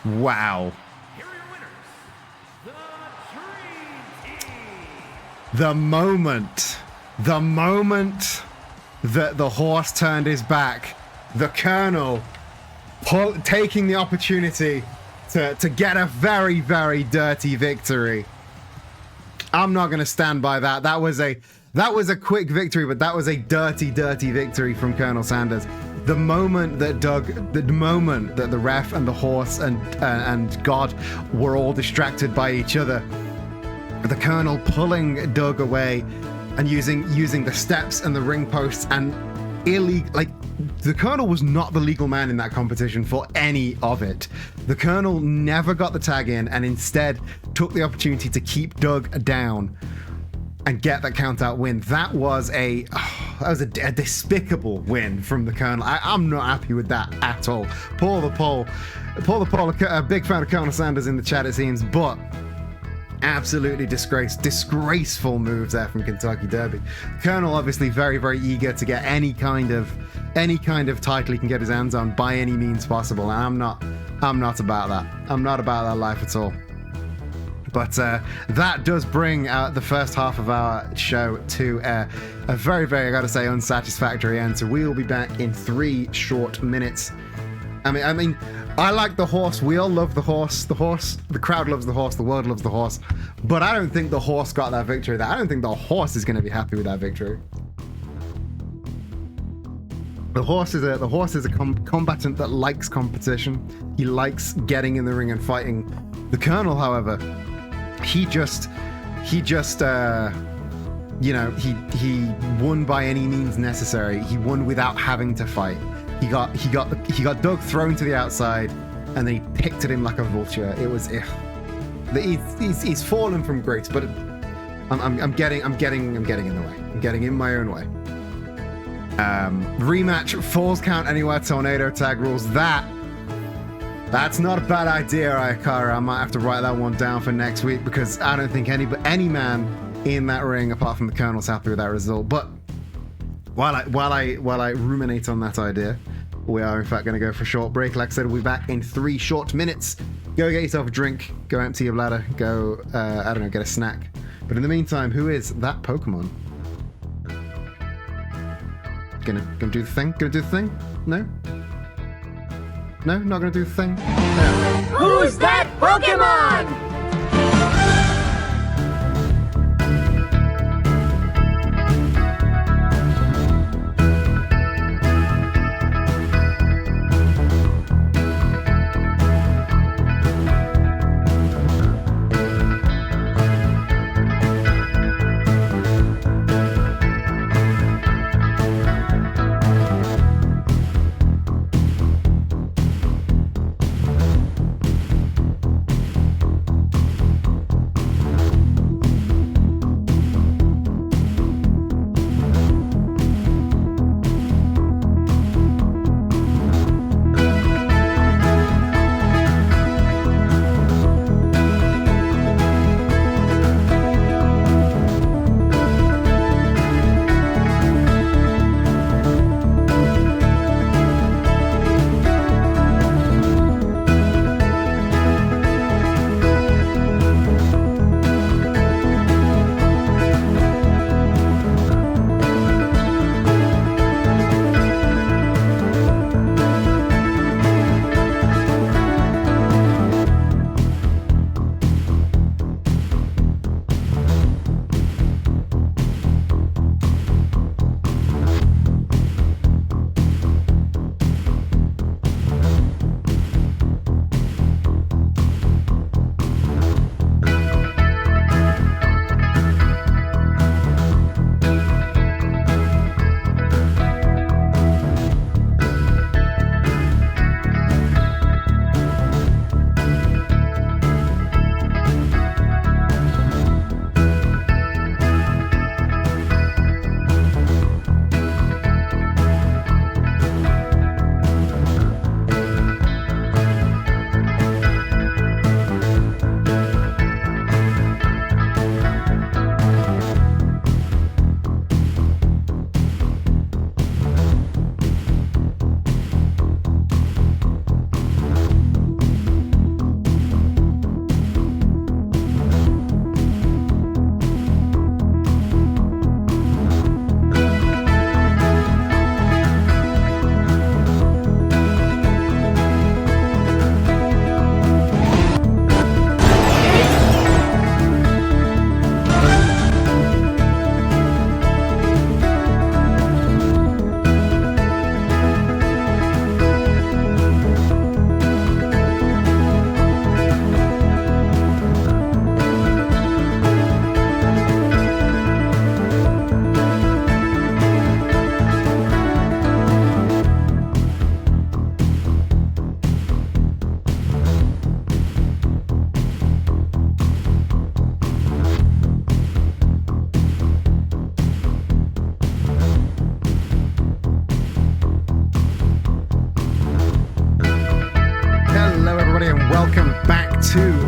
Wow. Here are your winners, the Dream Team. The moment that the horse turned his back, the Colonel taking the opportunity to get a very, very dirty victory. I'm not going to stand by that. That was a quick victory, but that was a dirty, dirty victory from Colonel Sanders. The moment that the ref and the horse and God were all distracted by each other, the Colonel pulling Doug away and using the steps and the ring posts and the Colonel was not the legal man in that competition for any of it. The Colonel never got the tag in and instead took the opportunity to keep Doug down and get that count out win. That was a despicable win from the Colonel. I'm not happy with that at all. Paul the Pole, a big fan of Colonel Sanders in the chat it seems, but absolutely disgraceful moves there from Kentucky Derby. Colonel obviously very, very eager to get any kind of title he can get his hands on by any means possible, and I'm not about that. I'm not about that life at all. But that does bring the first half of our show to a very, very, I gotta say, unsatisfactory end. So we will be back in 3 short minutes. I mean, I like the horse. We all love the horse. The crowd loves the horse. The world loves the horse. But I don't think the horse got that victory. I don't think the horse is going to be happy with that victory. The horse is a combatant that likes competition. He likes getting in the ring and fighting. The Colonel, however, he won by any means necessary. He won without having to fight. He got Doug thrown to the outside, and then he picked at him like a vulture. It was he's fallen from grace, but I'm getting in the way. I'm getting in my own way. Rematch, falls count anywhere, tornado tag rules. That's not a bad idea, Ayakara. I might have to write that one down for next week because I don't think any man in that ring, apart from the Colonel's happy with that result. But while I ruminate on that idea, we are in fact going to go for a short break. Like I said, we'll be back in 3 short minutes. Go get yourself a drink, go empty your bladder, go, I don't know, get a snack. But in the meantime, who is that Pokemon? Gonna do the thing? Gonna do the thing? No? No? Not gonna do the thing? No. Who's that Pokemon?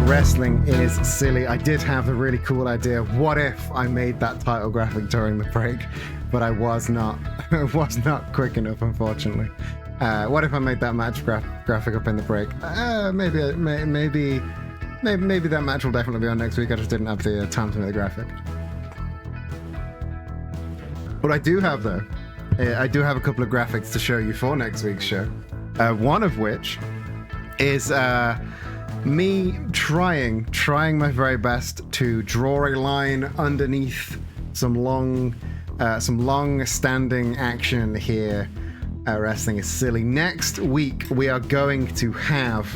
Wrestling is silly. I did have a really cool idea. What if I made that title graphic during the break? But I was not quick enough, unfortunately. What if I made that match graphic up in the break? Maybe that match will definitely be on next week. I just didn't have the time to make the graphic. What I do have, though, I do have a couple of graphics to show you for next week's show. One of which is me trying my very best to draw a line underneath some long-standing action here at Wrestling is Silly. Next week, we are going to have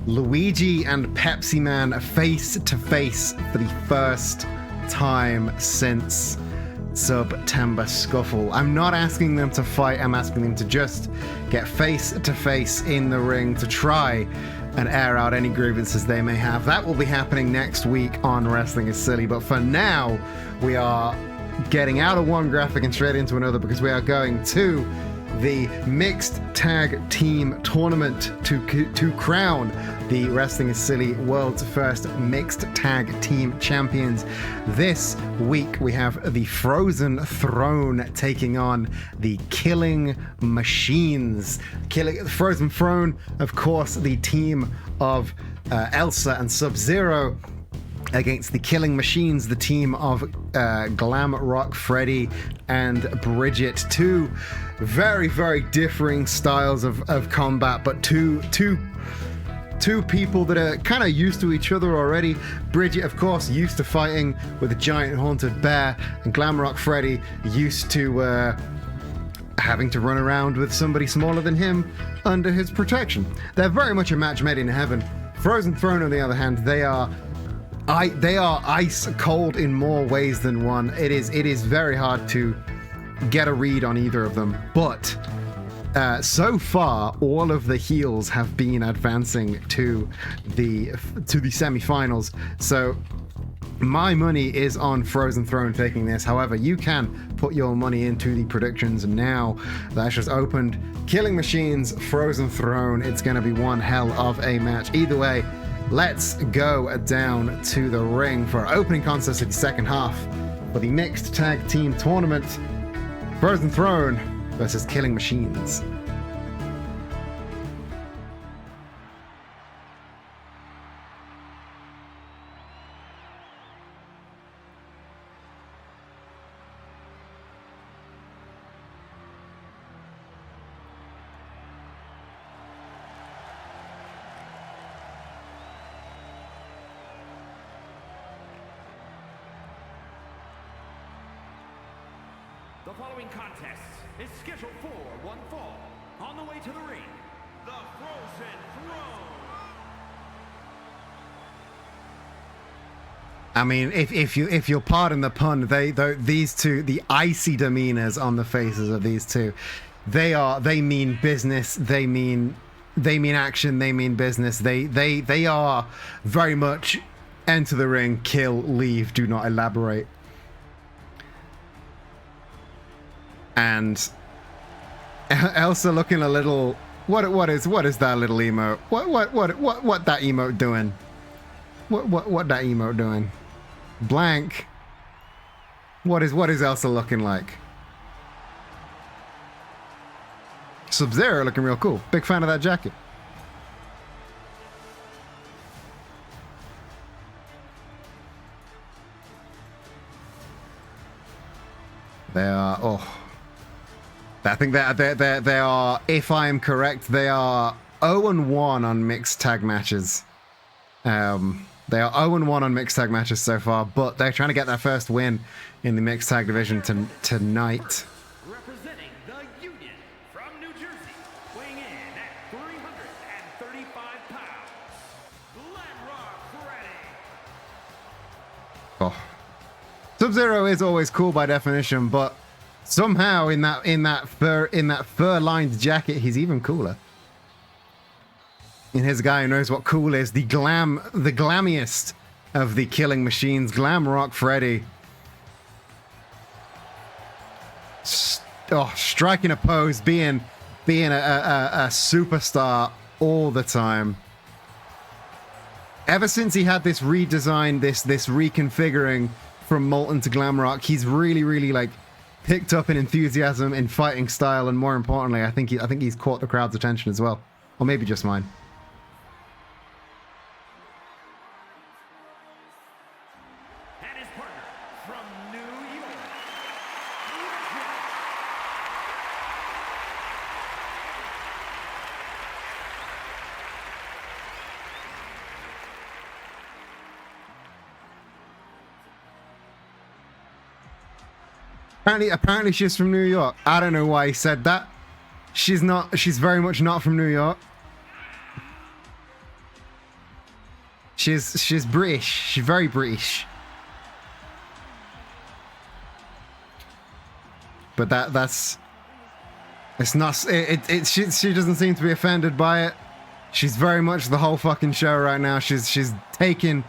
Luigi and Pepsi Man face-to-face for the first time since September Scuffle. I'm not asking them to fight, I'm asking them to just get face-to-face in the ring to try and air out any grievances they may have. That will be happening next week on Wrestling is Silly, but for now, we are getting out of one graphic and straight into another because we are going to the mixed tag team tournament to crown the Wrestling is Silly world's first mixed tag team champions. This week we have the Frozen Throne taking on the Killing Machines. Frozen Throne, of course, the team of Elsa and Sub-Zero, against the Killing Machines, the team of Glam Rock Freddy and Bridget. Two very, very differing styles of combat, but two people that are kind of used to each other already. Bridget, of course, used to fighting with a giant haunted bear, and Glam Rock Freddy used to having to run around with somebody smaller than him under his protection. They're very much a match made in heaven. Frozen Throne, on the other hand, they are ice cold in more ways than one. It is very hard to get a read on either of them, but so far all of the heels have been advancing to the semi-finals. So my money is on Frozen Throne taking this. However, you can put your money into the predictions now. That's just opened. Killing Machines, Frozen Throne. It's going to be one hell of a match. Either way, let's go down to the ring for our opening contest of the second half for the mixed tag team tournament. Frozen Throne versus Killing Machines. The following contest is scheduled for one fall. On the way to the ring, the Frozen Throne. I mean, if you'll pardon the pun, these two, the icy demeanors on the faces of these two, they mean business. They mean action. They mean business. They are very much enter the ring, kill, leave, do not elaborate. And Elsa looking a little. What is that little emote? What that emote doing? What that emote doing? Blank. What is Elsa looking like? Sub-Zero looking real cool. Big fan of that jacket. They are. Oh. I think they are, if I am correct, they are 0-1 on mixed tag matches. They are 0-1 on mixed tag matches so far, but they're trying to get their first win in the mixed tag division tonight. Representing the Union from New Jersey, weighing in at 335 pounds, Glam Rock Freddy. Oh. Sub-Zero is always cool by definition, but somehow in that fur-lined jacket, he's even cooler. And here's a guy who knows what cool is. The glammiest of the Killing Machines, Glam Rock Freddy. Striking a pose, being a superstar all the time. Ever since he had this redesign, this reconfiguring from Molten to Glam Rock, he's really like picked up in enthusiasm, in fighting style, and more importantly, I think he's caught the crowd's attention as well, or maybe just mine. And his partner from New York. Apparently she's from New York. I don't know why he said that. She's not. She's very much not from New York. She's British. She's very British. But that's it's not. She doesn't seem to be offended by it. She's very much the whole fucking show right now. She's taking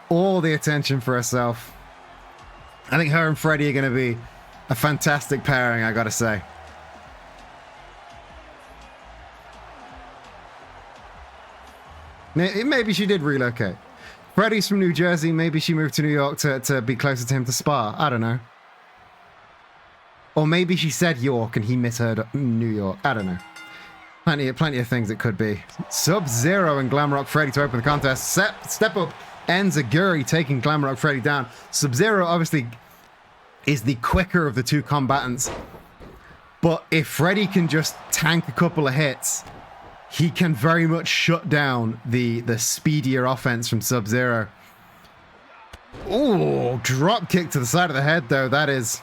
all the attention for herself. I think her and Freddy are going to be a fantastic pairing, I gotta say. Maybe she did relocate. Freddie's from New Jersey. Maybe she moved to New York to be closer to him to spar. I don't know. Or maybe she said York and he misheard New York. I don't know. Plenty of things it could be. Sub-Zero and Glamrock Freddy to open the contest. Step up Enziguri taking Glamrock Freddy down. Sub-Zero obviously is the quicker of the two combatants. But if Freddy can just tank a couple of hits, he can very much shut down the speedier offense from Sub-Zero. Ooh, drop kick to the side of the head though. That is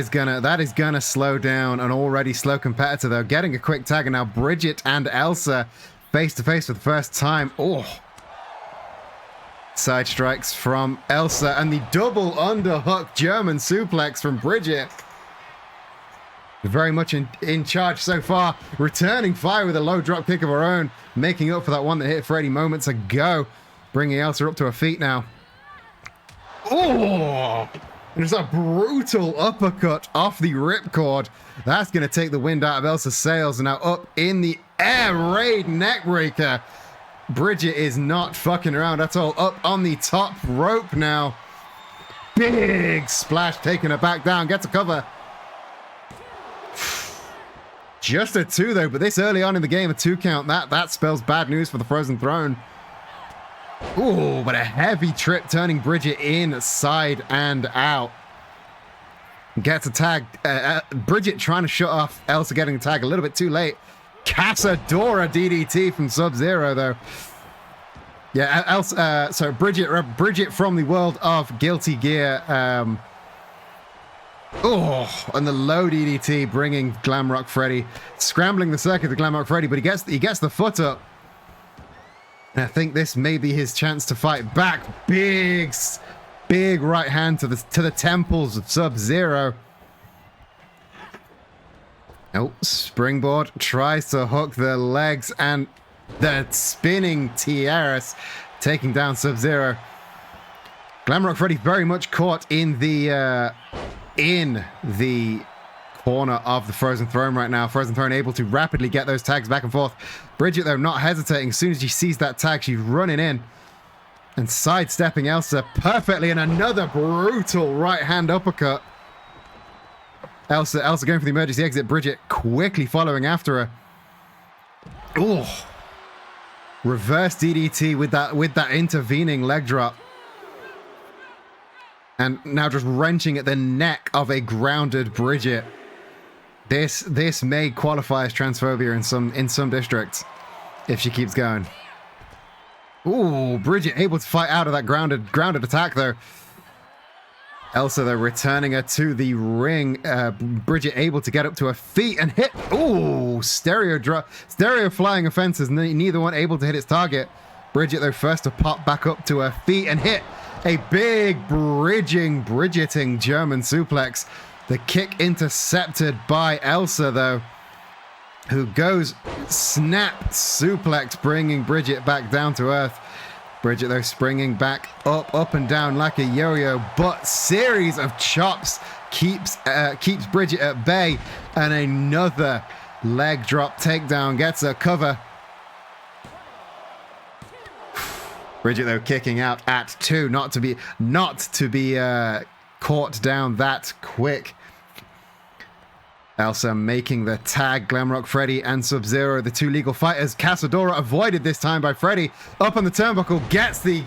gonna slow down an already slow competitor though. Getting a quick tag, and now Bridget and Elsa face to face for the first time. Oh, side strikes from Elsa and the double underhook German suplex from Bridget. Very much in charge so far. Returning fire with a low drop kick of her own, making up for that one that hit Freddy moments ago. Bringing Elsa up to her feet now. Oh! And it's a brutal uppercut off the ripcord. That's going to take the wind out of Elsa's sails. And now up in the air raid neckbreaker. Bridget is not fucking around at all. Up on the top rope now. Big splash, taking her back down. Gets a cover. Just a 2 though, but this early on in the game, a 2 count, that spells bad news for the Frozen Throne. Ooh, but a heavy trip turning Bridget inside and out. Gets a tag. Bridget trying to shut off Elsa getting a tag a little bit too late. Casadora DDT from Sub-Zero though. Yeah, Elsa, so Bridget from the world of Guilty Gear. Oh, and the low DDT bringing Glamrock Freddy, scrambling the circuit to Glamrock Freddy, but he gets the foot up. And I think this may be his chance to fight back. Big right hand to the temples of Sub-Zero. Oh, springboard tries to hook the legs and the spinning tiaras, taking down Sub-Zero. Glamrock Freddy very much caught in the corner of the Frozen Throne right now. Frozen Throne able to rapidly get those tags back and forth. Bridget, though, not hesitating. As soon as she sees that tag, she's running in and sidestepping Elsa perfectly, and another brutal right-hand uppercut. Elsa going for the emergency exit. Bridget quickly following after her. Oh, reverse DDT with that intervening leg drop. And now just wrenching at the neck of a grounded Bridget. This may qualify as transphobia in some districts if she keeps going. Ooh, Bridget able to fight out of that grounded attack though. Elsa though returning her to the ring. Bridget able to get up to her feet and hit. Ooh, stereo flying offenses. Neither one able to hit its target. Bridget though first to pop back up to her feet and hit a big Bridgeting German suplex. The kick intercepted by Elsa though, who goes snap suplex, bringing Bridget back down to earth. Bridget though springing back up and down like a yo-yo, but series of chops keeps Bridget at bay, and another leg drop takedown gets a cover. Bridget though kicking out at 2, not to be caught down that quick. Elsa making the tag. Glamrock Freddy and Sub-Zero, the two legal fighters. Casadora avoided this time by Freddy. Up on the turnbuckle, gets the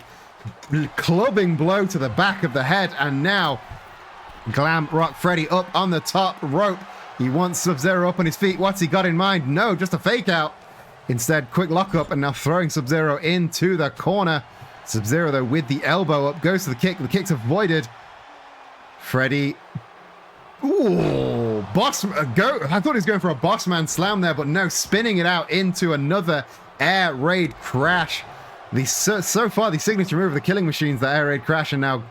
clubbing blow to the back of the head, and now Glamrock Freddy up on the top rope. He wants Sub-Zero up on his feet. What's he got in mind? No, just a fake out. Instead, quick lockup, and now throwing Sub-Zero into the corner. Sub-Zero, though, with the elbow up, goes to the kick. The kick's avoided. Freddy. Ooh, go. I thought he was going for a bossman slam there, but no, spinning it out into another air raid crash. So far, the signature move of the Killing Machines, the air raid crash, and now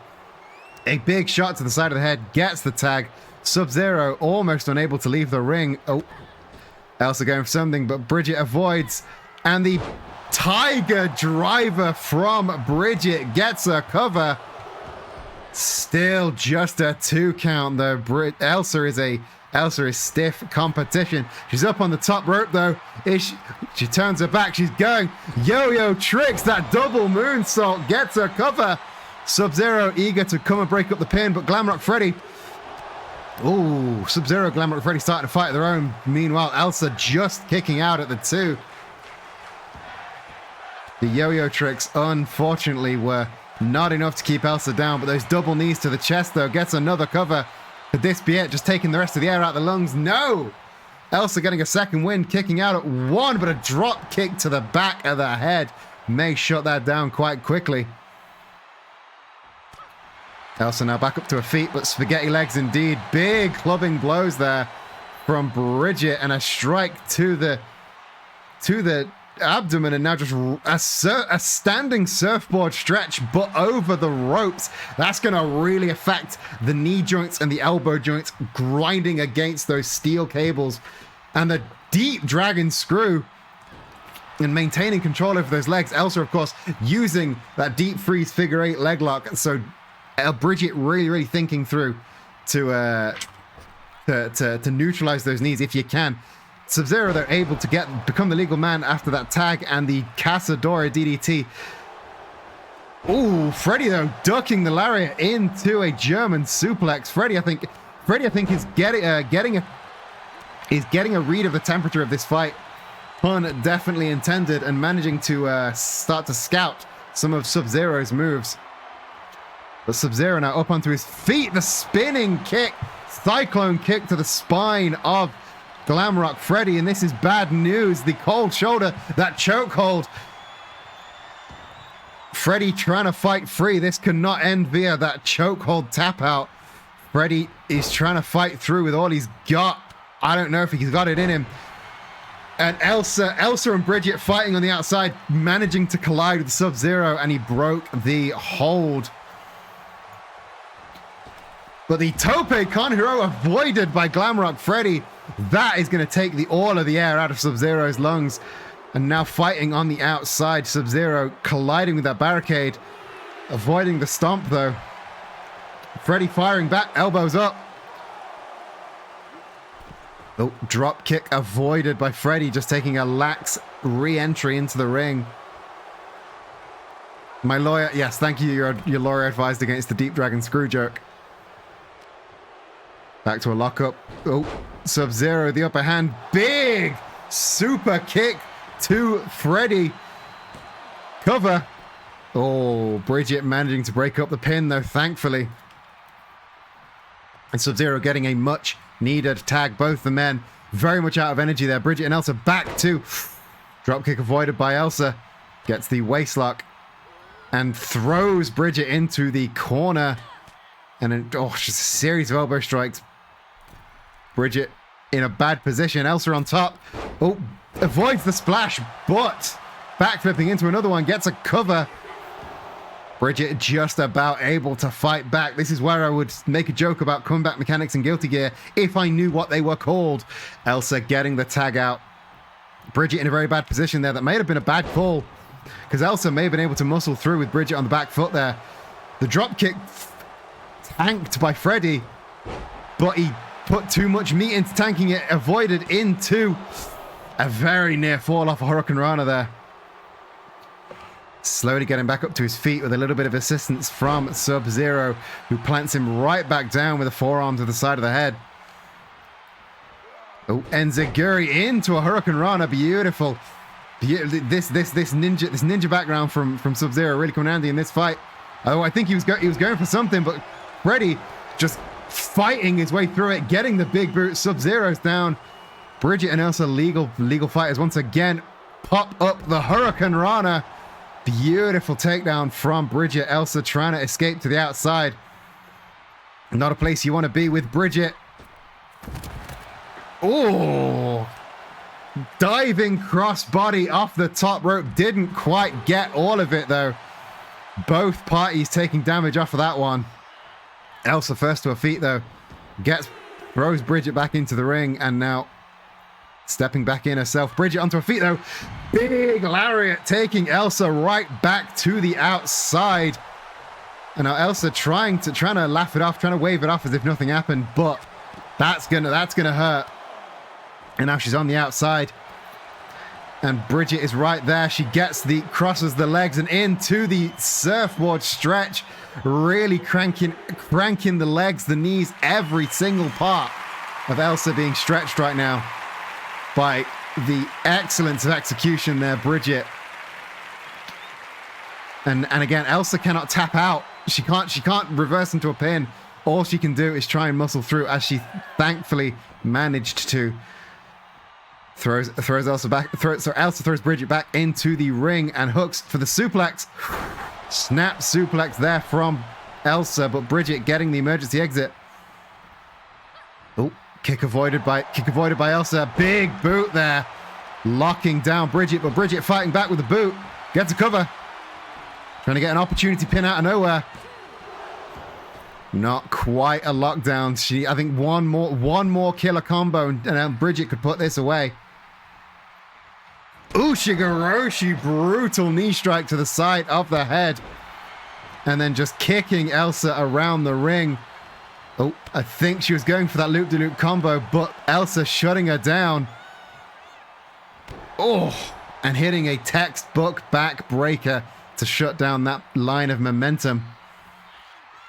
a big shot to the side of the head, gets the tag. Sub-Zero almost unable to leave the ring. Oh, Elsa going for something, but Bridget avoids, and the Tiger Driver from Bridget gets a cover. Still just a 2 count though. Elsa is a Elsa is stiff competition. She's up on the top rope though. She turns her back. She's going yo-yo tricks. That double moonsault gets her cover. Sub-Zero eager to come and break up the pin, but Glamrock Freddy. Ooh, Sub-Zero, Glamrock Freddy starting to fight of their own. Meanwhile, Elsa just kicking out at the 2. The yo-yo tricks, unfortunately, were not enough to keep Elsa down, but those double knees to the chest, though, gets another cover. Could this be it? Just taking the rest of the air out the lungs? No! Elsa getting a second win, kicking out at 1, but a drop kick to the back of the head may shut that down quite quickly. Elsa now back up to her feet, but spaghetti legs indeed. Big clubbing blows there from Bridget, and a strike to the abdomen, and now just a standing surfboard stretch, but over the ropes. That's going to really affect the knee joints and the elbow joints, grinding against those steel cables. And the deep dragon screw and maintaining control over those legs. Elsa, of course, using that deep freeze figure 8 leg lock. So Bridget really thinking through to neutralize those knees if you can. Sub-Zero, they're able to become the legal man after that tag and the Casadora DDT. Ooh, Freddy though ducking the lariat into a German suplex. Freddy, I think is getting a read of the temperature of this fight. Pun definitely intended, and managing to start to scout some of Sub-Zero's moves. But Sub-Zero now up onto his feet. The spinning kick, cyclone kick to the spine of Glamrock Freddy, and this is bad news. The cold shoulder, that chokehold. Freddy trying to fight free. This cannot end via that chokehold tap out. Freddy is trying to fight through with all he's got. I don't know if he's got it in him. And Elsa and Bridget fighting on the outside, managing to collide with Sub-Zero, and he broke the hold. But the Tope Conhiro avoided by Glamrock Freddy. That is going to take all of the air out of Sub-Zero's lungs. And now fighting on the outside, Sub-Zero colliding with that barricade. Avoiding the stomp though. Freddy firing back, elbows up. Oh, drop kick avoided by Freddy, just taking a lax re-entry into the ring. My lawyer, yes, thank you. Your lawyer advised against the Deep Dragon screw joke. Back to a lockup. Oh, Sub-Zero, the upper hand. Big super kick to Freddy. Cover. Oh, Bridget managing to break up the pin though, thankfully. And Sub-Zero getting a much needed tag. Both the men very much out of energy there. Bridget and Elsa back to dropkick avoided by Elsa. Gets the waistlock and throws Bridget into the corner. And then, just a series of elbow strikes. Bridget in a bad position. Elsa on top. Oh, avoids the splash, but backflipping into another one. Gets a cover. Bridget just about able to fight back. This is where I would make a joke about comeback mechanics in Guilty Gear if I knew what they were called. Elsa getting the tag out. Bridget in a very bad position there. That may have been a bad call, because Elsa may have been able to muscle through with Bridget on the back foot there. The drop kick tanked by Freddy, but he put too much meat into tanking it. Avoided into a very near fall off a Hurricane Rana there. Slowly getting back up to his feet with a little bit of assistance from Sub-Zero, who plants him right back down with a forearm to the side of the head. Oh, Enziguri into a Hurricane Rana. Beautiful. This ninja background from Sub-Zero really coming handy in this fight. Oh, I think he was going for something, but Freddy just fighting his way through it, getting the big boot. Sub-Zero's down. Bridget and Elsa legal fighters once again pop up the Hurricane Rana. Beautiful takedown from Bridget. Elsa trying to escape to the outside. Not a place you want to be with Bridget. Oh, diving crossbody off the top rope. Didn't quite get all of it though. Both parties taking damage off of that one. Elsa first to her feet though. Throws Bridget back into the ring, and now stepping back in herself. Bridget onto her feet though. Big lariat taking Elsa right back to the outside. And now Elsa trying to laugh it off, trying to wave it off as if nothing happened, but That's gonna hurt. And now she's on the outside. And Bridget is right there. She crosses the legs and into the surfboard stretch. Really cranking the legs, the knees, every single part of Elsa being stretched right now by the excellence of execution there, Bridget. And again, Elsa cannot tap out. She can't reverse into a pin. All she can do is try and muscle through, as she thankfully managed to. Throws Elsa back. So Elsa throws Bridget back into the ring and hooks for the suplex. Snap suplex there from Elsa, but Bridget getting the emergency exit. Oh, kick avoided by Elsa. Big boot there, locking down Bridget, but Bridget fighting back with the boot. Gets a cover. Trying to get an opportunity pin out of nowhere. Not quite a lockdown. I think one more killer combo and Bridget could put this away. Ushigoroshi, brutal knee strike to the side of the head. And then just kicking Elsa around the ring. Oh, I think she was going for that loop-de-loop combo, but Elsa shutting her down. Oh, and hitting a textbook back breaker to shut down that line of momentum.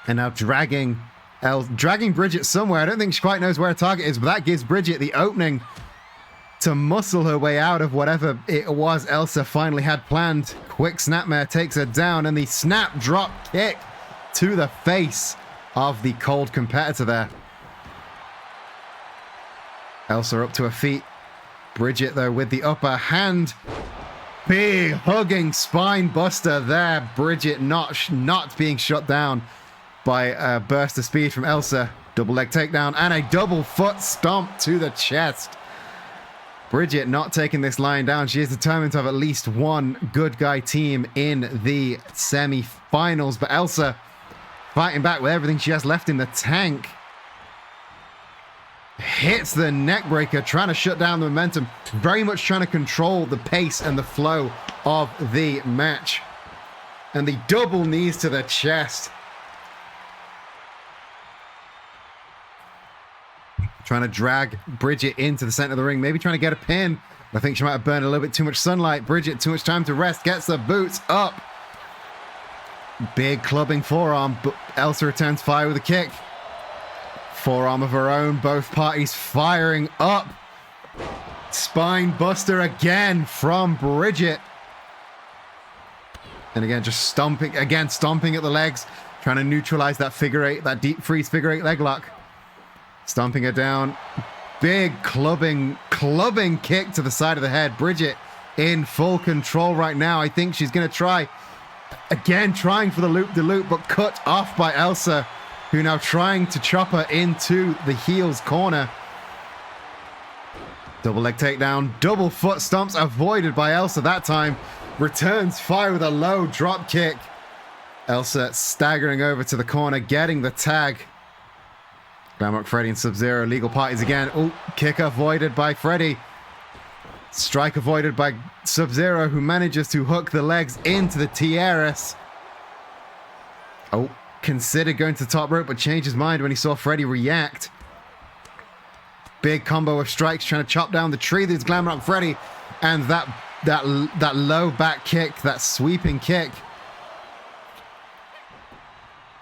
And now dragging Bridget somewhere. I don't think she quite knows where her target is, but that gives Bridget the opening to muscle her way out of whatever it was Elsa finally had planned. Quick snapmare takes her down, and the snap drop kick to the face of the cold competitor there. Elsa up to her feet. Bridget, though, with the upper hand. Big hugging spine buster there. Bridget not being shut down by a burst of speed from Elsa. Double leg takedown and a double foot stomp to the chest. Bridget not taking this lying down. She is determined to have at least one good guy team in the semi-finals. But Elsa fighting back with everything she has left in the tank. Hits the neck breaker, trying to shut down the momentum. Very much trying to control the pace and the flow of the match. And the double knees to the chest. Trying to drag Bridget into the center of the ring. Maybe trying to get a pin. I think she might have burned a little bit too much sunlight. Bridget, too much time to rest. Gets the boots up. Big clubbing forearm, but Elsa returns fire with a kick. Forearm of her own. Both parties firing up. Spine buster again from Bridget. And again, just stomping at the legs. Trying to neutralize that figure eight, that deep freeze figure eight leg lock. Stomping her down. Big clubbing kick to the side of the head. Bridget in full control right now. I think she's going to try. Again, trying for the loop-de-loop, but cut off by Elsa, who now trying to chop her into the heels corner. Double leg takedown. Double foot stomps avoided by Elsa that time. Returns fire with a low drop kick. Elsa staggering over to the corner, getting the tag. Glamrock Freddy and Sub-Zero, legal parties again. Oh, kick avoided by Freddy. Strike avoided by Sub-Zero, who manages to hook the legs into the TRS. Oh, considered going to the top rope, but changed his mind when he saw Freddy react. Big combo of strikes, trying to chop down the tree. There's Glamrock Freddy, and that low back kick, that sweeping kick.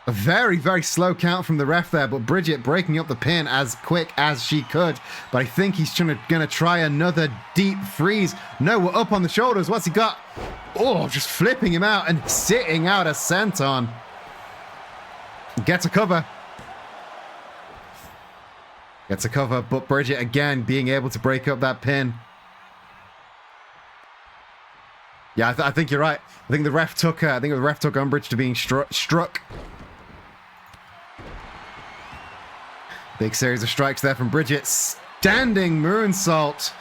A very, very slow count from the ref there, but Bridget breaking up the pin as quick as she could. But I think he's gonna try another deep freeze. No, we're up on the shoulders. What's he got? Oh, just flipping him out and sitting out a senton. Gets a cover. Gets a cover, but Bridget again being able to break up that pin. Yeah, I think you're right. I think the ref took umbrage to being struck. Big series of strikes there from Bridget. Standing moonsault.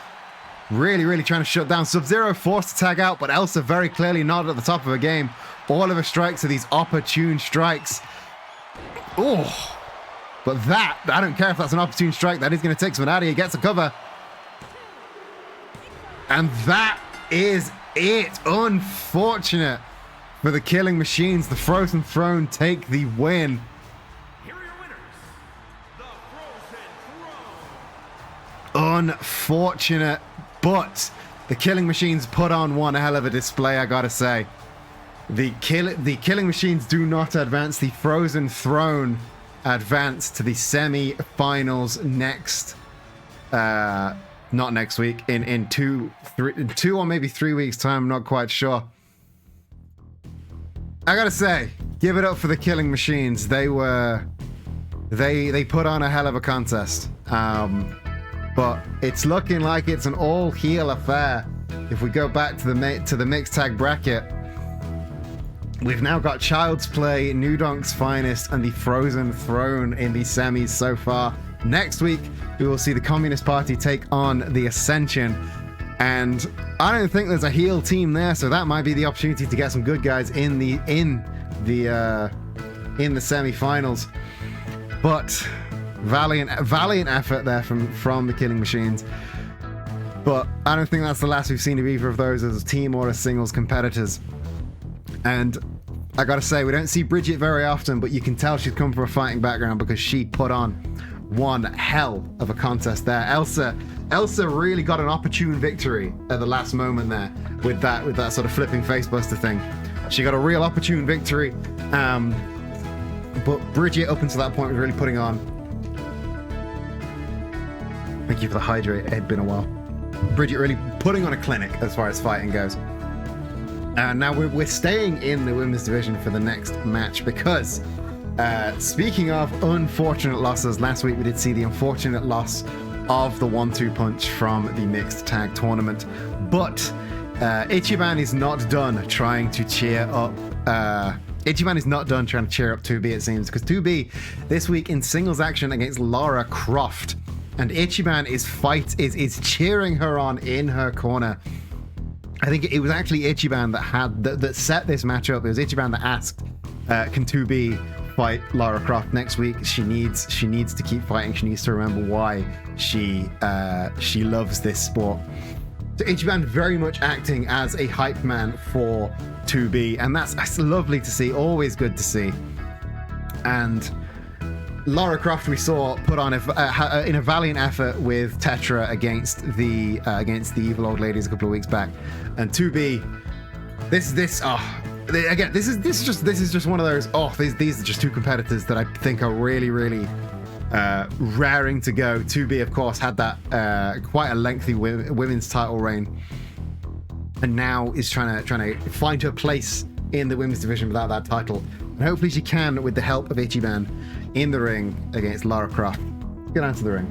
Really, really trying to shut down. Sub-Zero forced to tag out, but Elsa very clearly not at the top of her game. All of her strikes are these opportune strikes. Oh, but I don't care if that's an opportune strike. That is going to take someone out of here. Gets a cover. And that is it. Unfortunate for the Killing Machines. The Frozen Throne take the win. Here are your winners, the Frozen Throne. Unfortunate, but the Killing Machines put on one hell of a display, I gotta say. The Killing Machines do not advance. The Frozen Throne advance to the semi-finals next, not next week, in two or maybe 3 weeks time, I'm not quite sure. I gotta say, give it up for the Killing Machines. They put on a hell of a contest. But it's looking like it's an all-heel affair. If we go back to the mixed tag bracket, we've now got Child's Play, New Donk's Finest, and the Frozen Throne in the semis so far. Next week, we will see the Communist Party take on the Ascension. And I don't think there's a heel team there, so that might be the opportunity to get some good guys in the semi-finals. But valiant effort there from the Killing Machines. But I don't think that's the last we've seen of either of those as a team or as singles competitors. And I gotta say, we don't see Bridget very often, but you can tell she's come from a fighting background because she put on one hell of a contest there. Elsa really got an opportune victory at the last moment there with that sort of flipping facebuster thing. She got a real opportune victory. But Bridget, up until that point, was really putting on. Thank you for the hydrate. It had been a while. Bridget really putting on a clinic as far as fighting goes. And now we're staying in the women's division for the next match because, speaking of unfortunate losses, last week we did see the unfortunate loss of the 1-2 punch from the mixed tag tournament. But Ichiban is not done trying to cheer up. Ichiban is not done trying to cheer up 2B, it seems, because 2B this week in singles action against Lara Croft, and Ichiban is cheering her on in her corner. I think it was actually Ichiban that set this matchup. It was Ichiban that asked, "Can 2B fight Lara Croft next week? She needs to keep fighting. She needs to remember why she loves this sport." So Ichiban very much acting as a hype man for 2B, and that's lovely to see. Always good to see. And Lara Croft we saw put on in a valiant effort with Tetra against the evil old ladies a couple of weeks back, and 2B. This is just one of those. These are just two competitors that I think are really raring to go. 2B, of course, had that quite a lengthy women's title reign, and now is trying to find her place in the women's division without that title. And hopefully she can with the help of Ichiban in the ring against Lara Croft. Get onto the ring.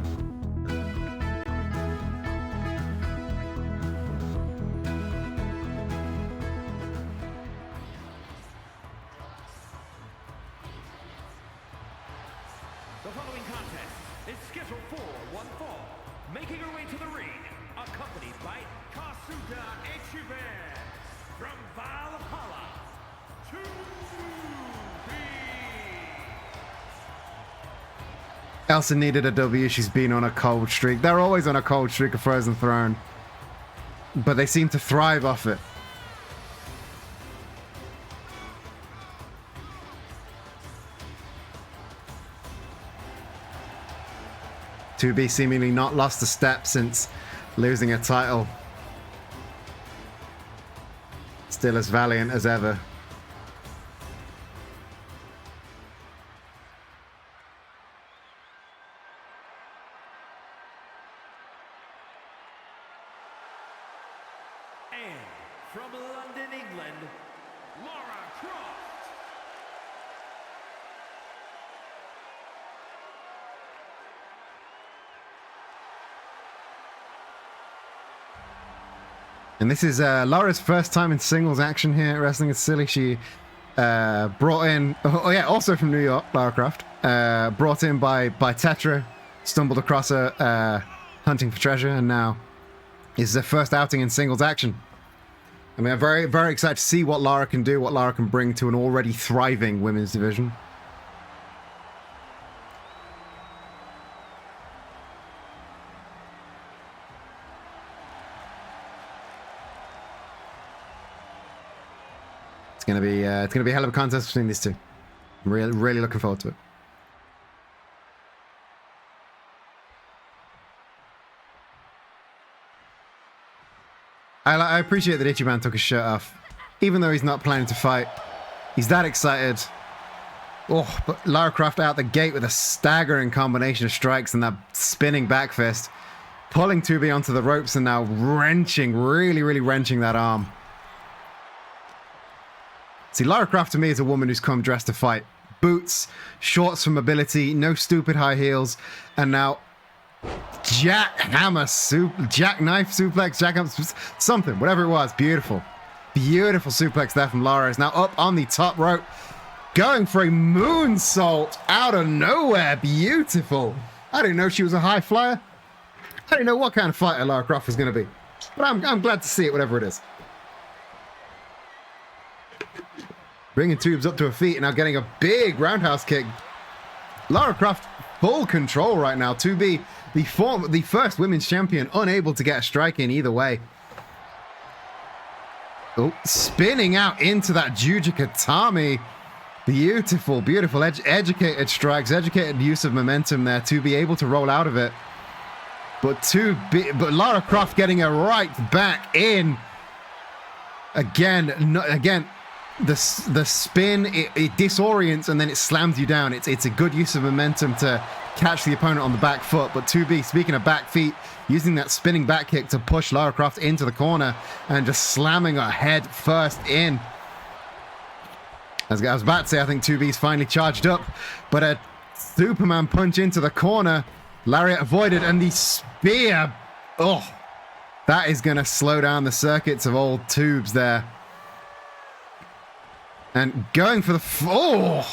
The following contest is scheduled for one fall. Making her way to the ring, accompanied by Kasuga Ichiban from Valhalla, 2B. Elsa needed a W. She's been on a cold streak. They're always on a cold streak of Frozen Throne, but they seem to thrive off it. To be seemingly not lost a step since losing a title. Still as valiant as ever. And from London, England, Lara Croft. And this is Lara's first time in singles action here at Wrestling is Silly. She brought in, also from New York, Lara Croft, brought in by Tetra, stumbled across her hunting for treasure, and now is her first outing in singles action. I mean, I'm very, very excited to see what Lara can do, what Lara can bring to an already thriving women's division. It's gonna be a hell of a contest between these two. I'm really looking forward to it. I appreciate that Ichiban took his shirt off. Even though he's not planning to fight. He's that excited. Oh, but Lara Croft out the gate with a staggering combination of strikes and that spinning back fist. Pulling 2B onto the ropes and now wrenching, really, really wrenching that arm. See, Lara Croft to me is a woman who's come dressed to fight. Boots, shorts for mobility, no stupid high heels, and now jackknife suplex, something, whatever it was. Beautiful. Beautiful suplex there from Lara. Is now up on the top rope. Going for a moonsault out of nowhere. Beautiful. I didn't know she was a high flyer. I didn't know what kind of fighter Lara Croft was going to be. But I'm glad to see it, whatever it is. Bringing Tubes up to her feet and now getting a big roundhouse kick. Lara Croft full control right now. 2B, the first women's champion, unable to get a strike in either way. Oh, spinning out into that Jujikatami. Beautiful, beautiful, educated strikes, educated use of momentum there to be able to roll out of it. But Lara Croft getting her right back in. Again, the spin, it disorients and then it slams you down. It's a good use of momentum to catch the opponent on the back foot. But 2B, speaking of back feet, using that spinning back kick to push Lara Croft into the corner and just slamming her head first in. As I was about to say, I think 2B's finally charged up, but a Superman punch into the corner. Lariat avoided, and the spear. Oh, that is going to slow down the circuits of old Tubes there. And going for the...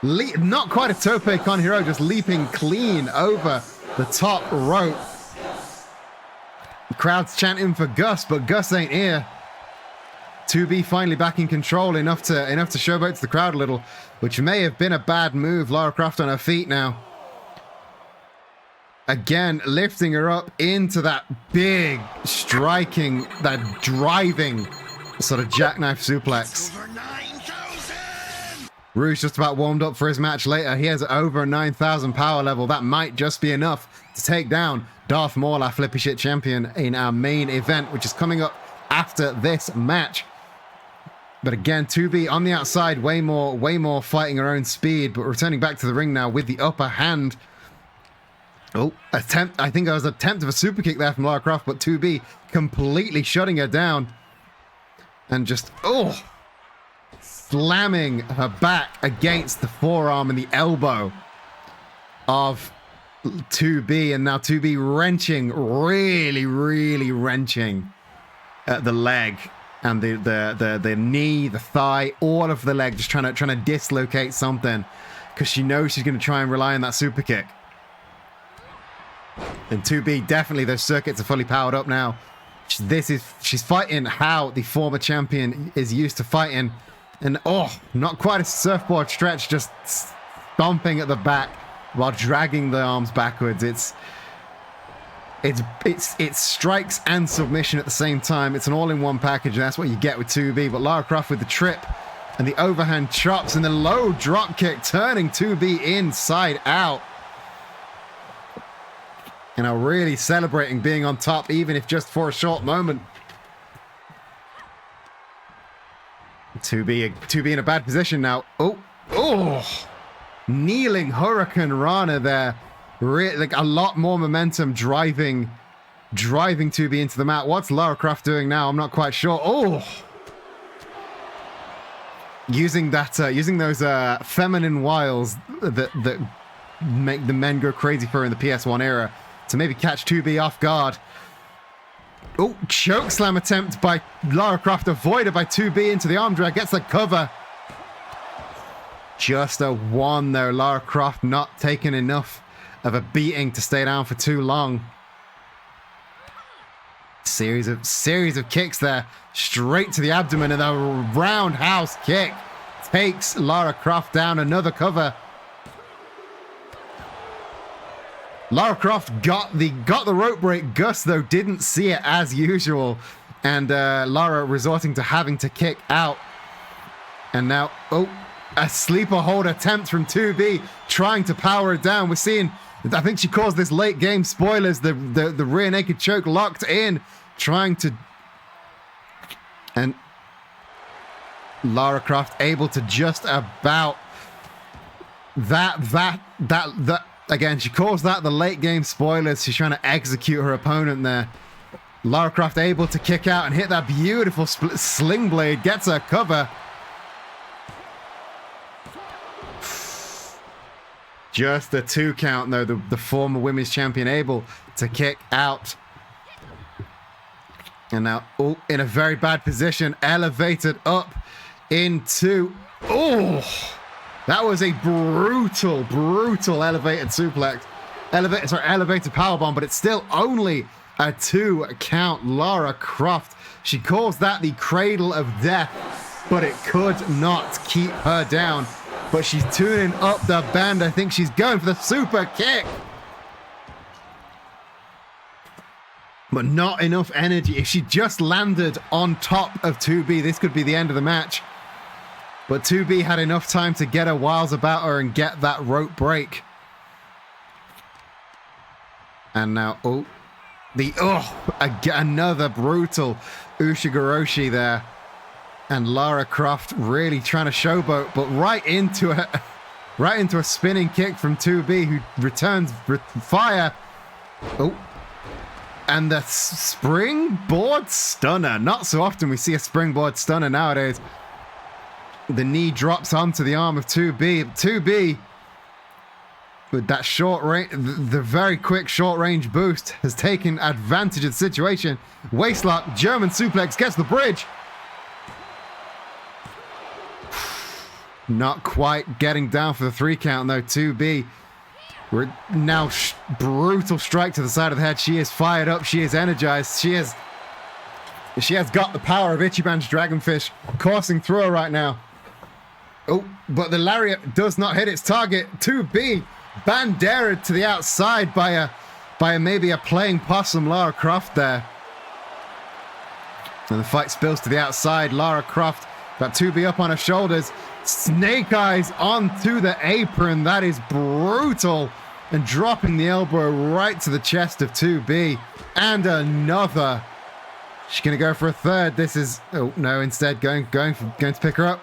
not quite a tope con hero, just leaping clean over the top rope. The crowd's chanting for Gus, but Gus ain't here. 2B finally back in control, enough to showboat to the crowd a little, which may have been a bad move. Lara Croft on her feet now. Again, lifting her up into that big, striking, that driving sort of jackknife suplex. Rouge just about warmed up for his match later. He has over 9,000 power level. That might just be enough to take down Darth Maul, our flippy shit champion, in our main event, which is coming up after this match. But again, 2B on the outside, way more fighting her own speed, but returning back to the ring now with the upper hand. Oh, I think there was an attempt of a super kick there from Lara Croft, but 2B completely shutting her down. And just, slamming her back against the forearm and the elbow of 2B. And now 2B wrenching, really wrenching at the leg and the knee, the thigh, all of the leg, just trying to dislocate something because she knows she's going to try and rely on that super kick. And 2B, definitely those circuits are fully powered up now. She's fighting how the former champion is used to fighting. And not quite a surfboard stretch, just stomping at the back while dragging the arms backwards. It's strikes and submission at the same time. It's an all-in-one package, and that's what you get with 2B. But Lara Croft with the trip and the overhand chops and the low drop kick, turning 2B inside out. You know, really celebrating being on top, even if just for a short moment. 2B in a bad position now. Kneeling Hurricane Rana there. Like a lot more momentum driving 2B into the mat. What's Lara Croft doing now? I'm not quite sure. Using those feminine wiles that make the men go crazy for her in the PS1 era to maybe catch 2B off guard. Choke slam attempt by Lara Croft, avoided by 2B into the arm drag. Gets the cover. Just a one there. Lara Croft not taking enough of a beating to stay down for too long. Series of kicks there, straight to the abdomen, and a roundhouse kick takes Lara Croft down. Another cover. Lara Croft got the rope break. Gus, though, didn't see it as usual, and Lara resorting to having to kick out. And now, a sleeper hold attempt from 2B, trying to power it down. We're seeing, I think she calls this late game spoilers, the rear naked choke locked in, trying to And Lara Croft able to just about that again, she calls that the late game spoilers. She's trying to execute her opponent there. Lara Croft able to kick out and hit that beautiful sling blade, gets her cover. Just a 2 count though, the former women's champion able to kick out. And now, oh, in a very bad position, elevated up into, oh, that was a brutal elevated suplex. Elevated powerbomb, but it's still only a 2 count. Lara Croft, she calls that the cradle of death, but it could not keep her down. But she's tuning up the band. I think she's going for the super kick. But not enough energy. If she just landed on top of 2B, this could be the end of the match. But 2B had enough time to get her wiles about her and get that rope break. And now, another brutal Ushigoroshi there. And Lara Croft really trying to showboat, but right into a spinning kick from 2B, who returns fire. Oh. And the springboard stunner. Not so often we see a springboard stunner nowadays. The knee drops onto the arm of 2B. 2B, with that short range, the very quick short range boost, has taken advantage of the situation. Waistlock, German suplex, gets the bridge. Not quite getting down for the 3 count though. 2B. We're now brutal strike to the side of the head. She is fired up. She is energized. She has got the power of Ichiban's Dragonfish coursing through her right now. Oh, but the lariat does not hit its target. 2B bandera to the outside by maybe a playing possum Lara Croft there. And the fight spills to the outside. Lara Croft got 2B up on her shoulders. Snake eyes onto the apron. That is brutal. And dropping the elbow right to the chest of 2B. And another. She's going to go for a third. This is... Oh, no. Instead, going to pick her up.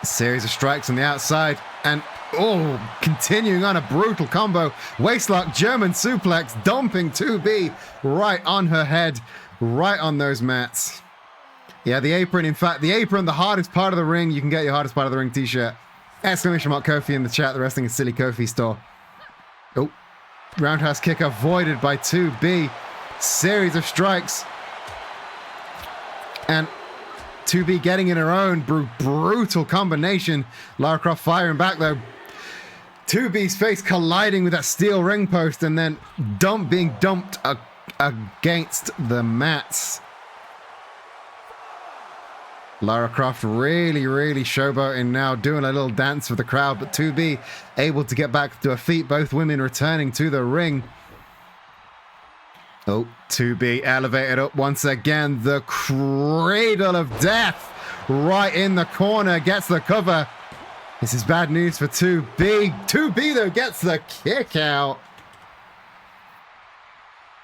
A series of strikes on the outside. And, oh, continuing on a brutal combo. Waistlock, German suplex, dumping 2B right on her head. Right on those mats. Yeah, the apron, in fact, the apron, the hardest part of the ring. You can get your hardest part of the ring t-shirt. Exclamation mark Kofi in the chat, the Wrestling is Silly Kofi store. Oh, roundhouse kick avoided by 2B. Series of strikes. And 2B getting in her own brutal combination. Lara Croft firing back though. 2B's face colliding with that steel ring post and then being dumped against the mats. Lara Croft really showboating now, doing a little dance for the crowd, but 2B able to get back to her feet, both women returning to the ring. Oh, 2B elevated up once again, the cradle of death right in the corner, gets the cover. This is bad news for 2B. 2B though gets the kick out.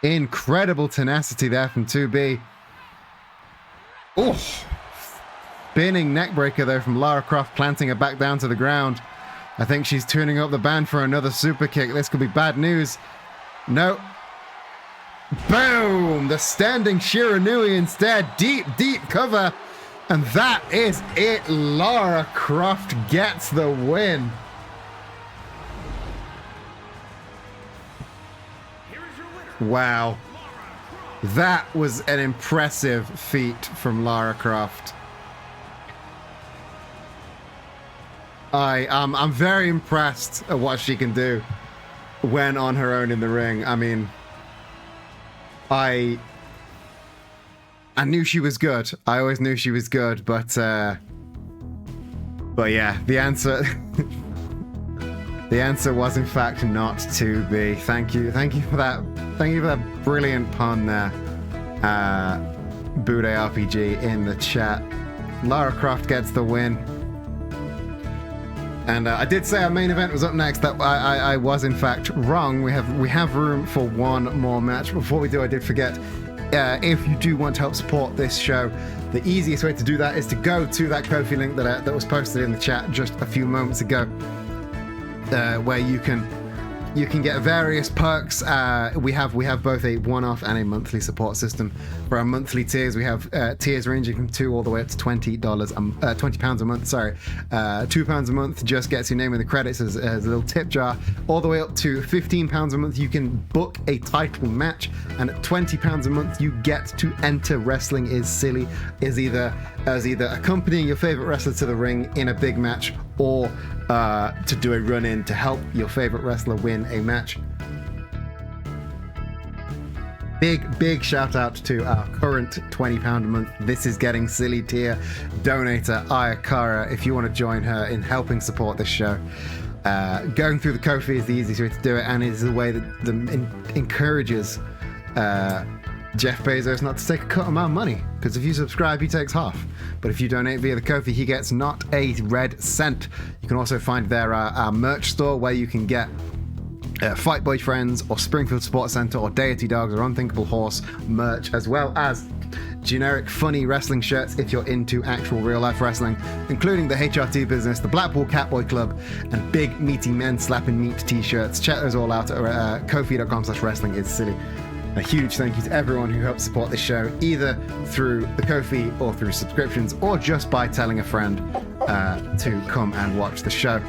Incredible tenacity there from 2B. Oh. Spinning neckbreaker though from Lara Croft, planting her back down to the ground. I think she's tuning up the band for another super kick. This could be bad news. No. Boom! The standing Shiranui instead. Deep cover. And that is it. Lara Croft gets the win. Wow. That was an impressive feat from Lara Croft. I'm very impressed at what she can do when on her own in the ring. I mean, I knew she was good. I always knew she was good, but yeah, the answer the answer was in fact not to be. Thank you for that. Thank you for that brilliant pun there, Bude RPG in the chat. Lara Croft gets the win. And I did say our main event was up next. That I was in fact wrong. We have room for one more match. Before we do, I did forget. if you do want to help support this show, the easiest way to do that is to go to that Ko-fi link that was posted in the chat just a few moments ago, where you can get various perks. We have both a one-off and a monthly support system. For our monthly tiers, we have tiers ranging from $2 all the way up to £20 a month. Sorry, £2 a month just gets your name in the credits as a little tip jar. All the way up to £15 a month, you can book a title match, and at £20 a month, you get to enter Wrestling is Silly, as either accompanying your favorite wrestler to the ring in a big match, or to do a run-in to help your favorite wrestler win a match. Big shout out to our current £20 a month This Is Getting Silly tier donator, Ayakara. If you want to join her in helping support this show, going through the Ko-fi is the easiest way to do it, and it is a way that encourages Jeff Bezos not to take a cut of my money, because if you subscribe, he takes half. But if you donate via the Ko-fi, he gets not a red cent. You can also find there our merch store, where you can get Fight Boy Friends or Springfield Sports Center or Deity Dogs or Unthinkable Horse merch, as well as generic funny wrestling shirts if you're into actual real life wrestling, including the HRT business, the Blackpool Catboy Club, and big meaty men slapping meat t-shirts. Check those all out at kofi.com/wrestlingissilly. A huge thank you to everyone who helps support this show, either through the Ko-fi or through subscriptions, or just by telling a friend to come and watch the show.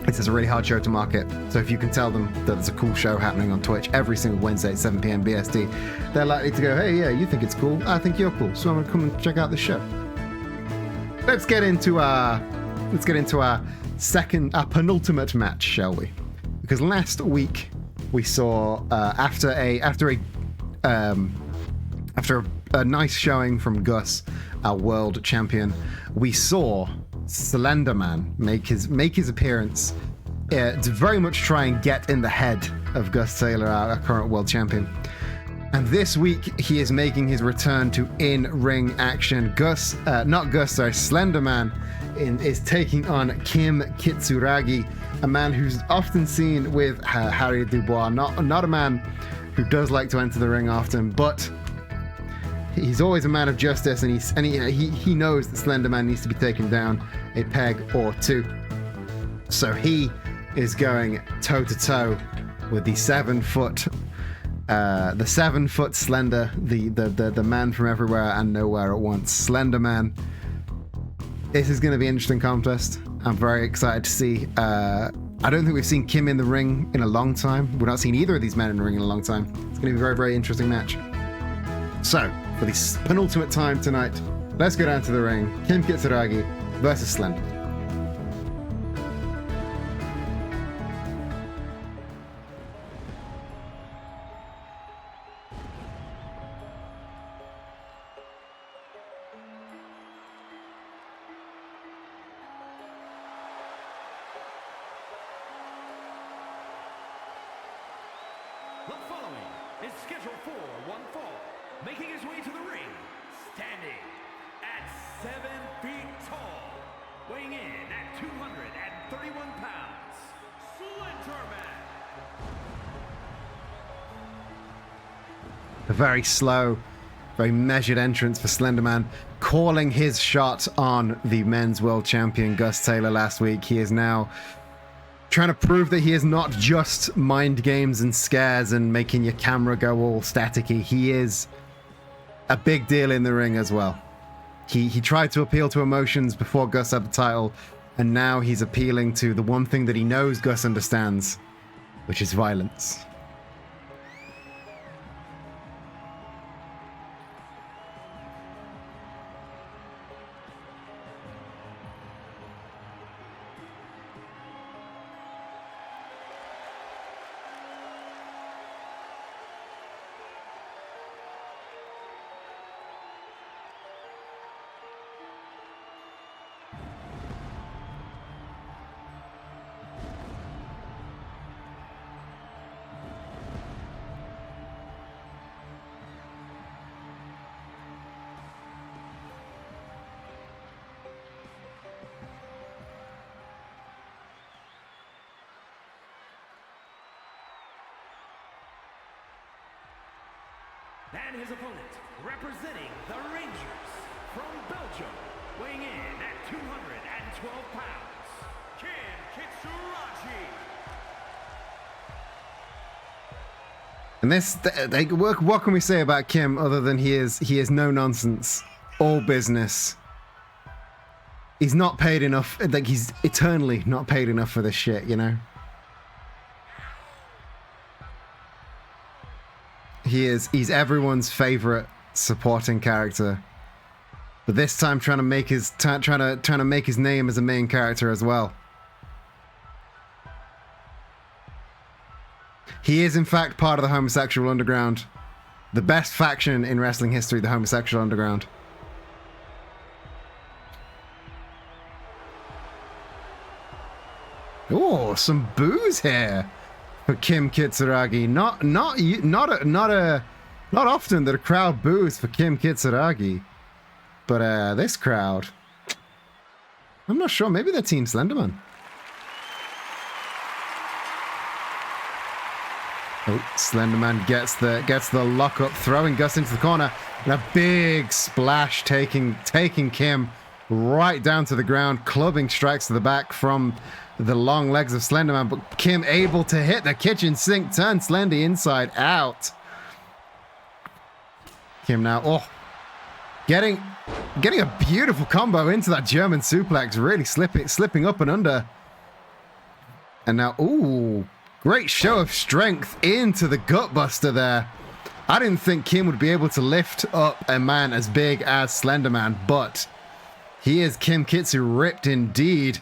It's a really hard show to market, so if you can tell them that there's a cool show happening on Twitch every single Wednesday at 7 p.m. BST, they're likely to go, hey, yeah, you think it's cool, I think you're cool, so I'm gonna come and check out the show. Let's get into our penultimate match, shall we? Because last week we saw after a nice showing from Gus, our world champion, we saw Slender Man make his appearance to very much try and get in the head of Gus Taylor, our current world champion. And this week he is making his return to in-ring action. Slender Man is taking on Kim Kitsuragi, a man who's often seen with Harry Dubois. Not a man who does like to enter the ring often, but he's always a man of justice, and he knows that Slender Man needs to be taken down a peg or two. So he is going toe to toe with the 7 foot Slender, the man from everywhere and nowhere at once, Slender Man. This is going to be an interesting contest. I'm very excited to see. I don't think we've seen Kim in the ring in a long time. We've not seen either of these men in the ring in a long time. It's going to be a very, very interesting match. So, for the penultimate time tonight, let's go down to the ring. Kim Kitsuragi versus Slender. The following is scheduled for one fall, making his way to the ring, standing at 7 feet tall, weighing in at 231 pounds, Slender Man. A very slow, very measured entrance for Slender Man, calling his shot on the men's world champion Gus Taylor last week. He is now trying to prove that he is not just mind games and scares and making your camera go all staticky. He is a big deal in the ring as well. He tried to appeal to emotions before Gus had the title, and now he's appealing to the one thing that he knows Gus understands, which is violence. And his opponent, representing the Rangers from Belgium, weighing in at 212 pounds, Kim Kitsuragi. And this, what can we say about Kim other than he is no nonsense, all business. He's not paid enough, like he's eternally not paid enough for this shit, you know? He's everyone's favorite supporting character. But this time trying to make his name as a main character as well. He is in fact part of the homosexual underground. The best faction in wrestling history, the homosexual underground. Oh, some boos here for Kim Kitsuragi. Not often that a crowd boos for Kim Kitsuragi, but this crowd, I'm not sure. Maybe they're Team Slenderman. Oh, Slenderman gets the lock up, throwing Gus into the corner, and a big splash taking Kim right down to the ground, clubbing strikes to the back from the long legs of Slenderman, but Kim able to hit the kitchen sink, turn Slendy inside out. Kim now, getting a beautiful combo into that German suplex, really slipping up and under. And now, ooh, great show of strength into the gutbuster there. I didn't think Kim would be able to lift up a man as big as Slenderman, but he is Kim Kitsu ripped indeed.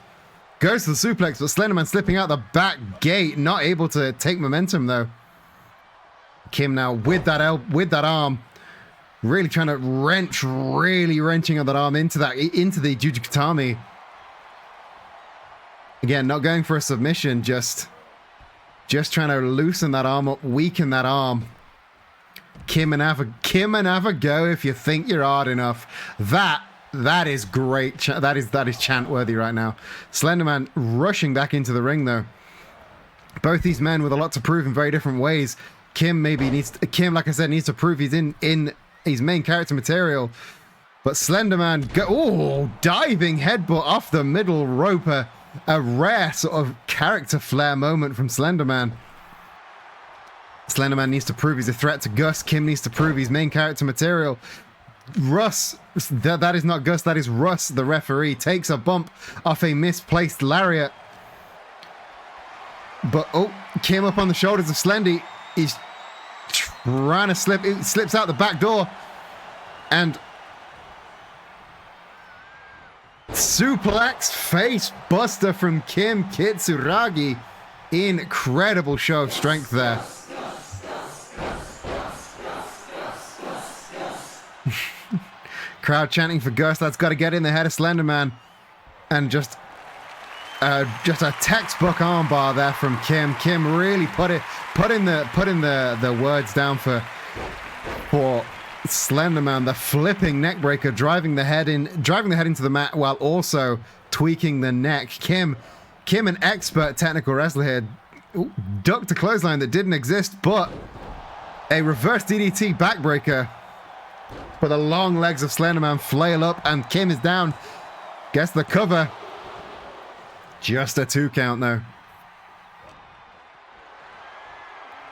Goes to the suplex, but Slenderman slipping out the back gate, not able to take momentum though. Kim now with that arm, really trying to wrenching on that arm into the Jujutami. Again, not going for a submission, just trying to loosen that arm up, weaken that arm. Kim and have a go if you think you're hard enough. That is great. That is chant worthy right now. Slenderman rushing back into the ring though. Both these men with a lot to prove in very different ways. Kim, like I said, needs to prove he's in his main character material. But Slenderman, diving headbutt off the middle rope. A rare sort of character flair moment from Slenderman. Slenderman needs to prove he's a threat to Gus. Kim needs to prove he's main character material. Russ, that is not Gus, that is Russ, the referee, takes a bump off a misplaced lariat. But, Kim up on the shoulders of Slendy. He's trying to slip. It slips out the back door. And suplex face buster from Kim Kitsuragi. Incredible show of strength there. Crowd chanting for Gus. That's got to get in the head of Slenderman. And just a textbook armbar there from Kim. Kim really putting the words down for Slenderman. The flipping neck breaker, driving the head into the mat while also tweaking the neck. Kim, an expert technical wrestler here, ducked a clothesline that didn't exist, but a reverse DDT backbreaker. But the long legs of Slenderman flail up and Kim is down. Gets the cover. Just a 2 count though.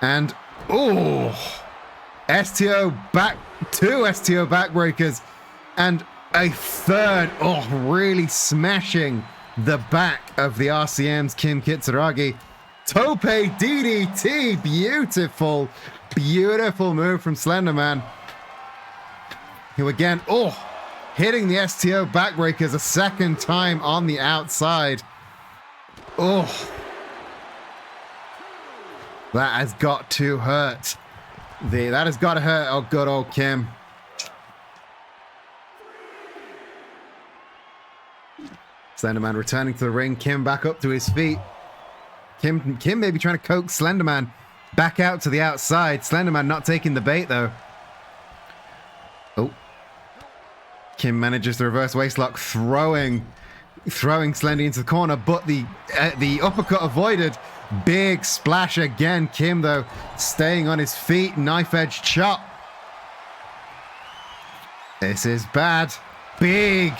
And STO back, 2 STO backbreakers and a third, really smashing the back of the RCM's Kim Kitsuragi. Tope DDT, beautiful move from Slenderman. Who again, hitting the STO backbreakers a second time on the outside. That has got to hurt. That has got to hurt, good old Kim. Slenderman returning to the ring. Kim back up to his feet. Kim may be trying to coax Slenderman back out to the outside. Slenderman not taking the bait though. Kim manages the reverse waistlock, throwing Slendy into the corner, but the uppercut avoided. Big splash again. Kim though staying on his feet. Knife edge chop. This is bad. Big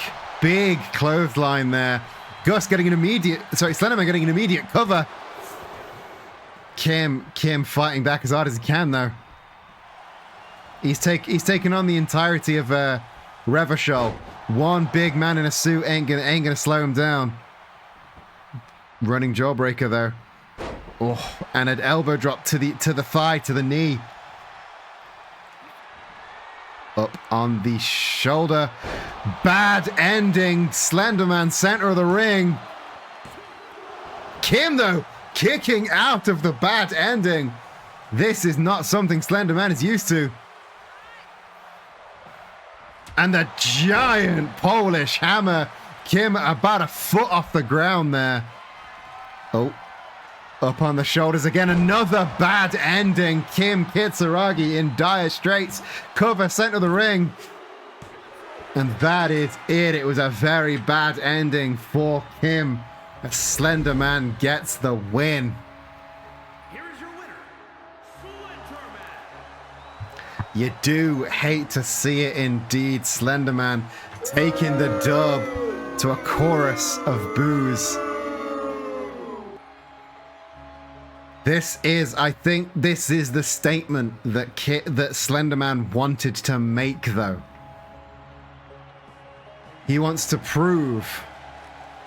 clothesline there. Gus getting an immediate, sorry, Slenderman getting an immediate cover. Kim fighting back as hard as he can though. He's taken on the entirety of Revachol. One big man in a suit ain't gonna slow him down. Running jawbreaker though. Oh, and an elbow drop to the thigh, to the knee. Up on the shoulder. Bad ending. Slenderman, center of the ring. Kim, though, kicking out of the bad ending. This is not something Slenderman is used to. And the giant Polish hammer. Kim about a foot off the ground there. Oh. Up on the shoulders again, another bad ending. Kim Kitsuragi in dire straits. Cover center of the ring. And that is it. It was a very bad ending for Kim. A Slenderman gets the win. Here is your winner, Slenderman. You do hate to see it indeed. Slenderman taking the dub to a chorus of boos. I think this is the statement that Slenderman wanted to make, though. He wants to prove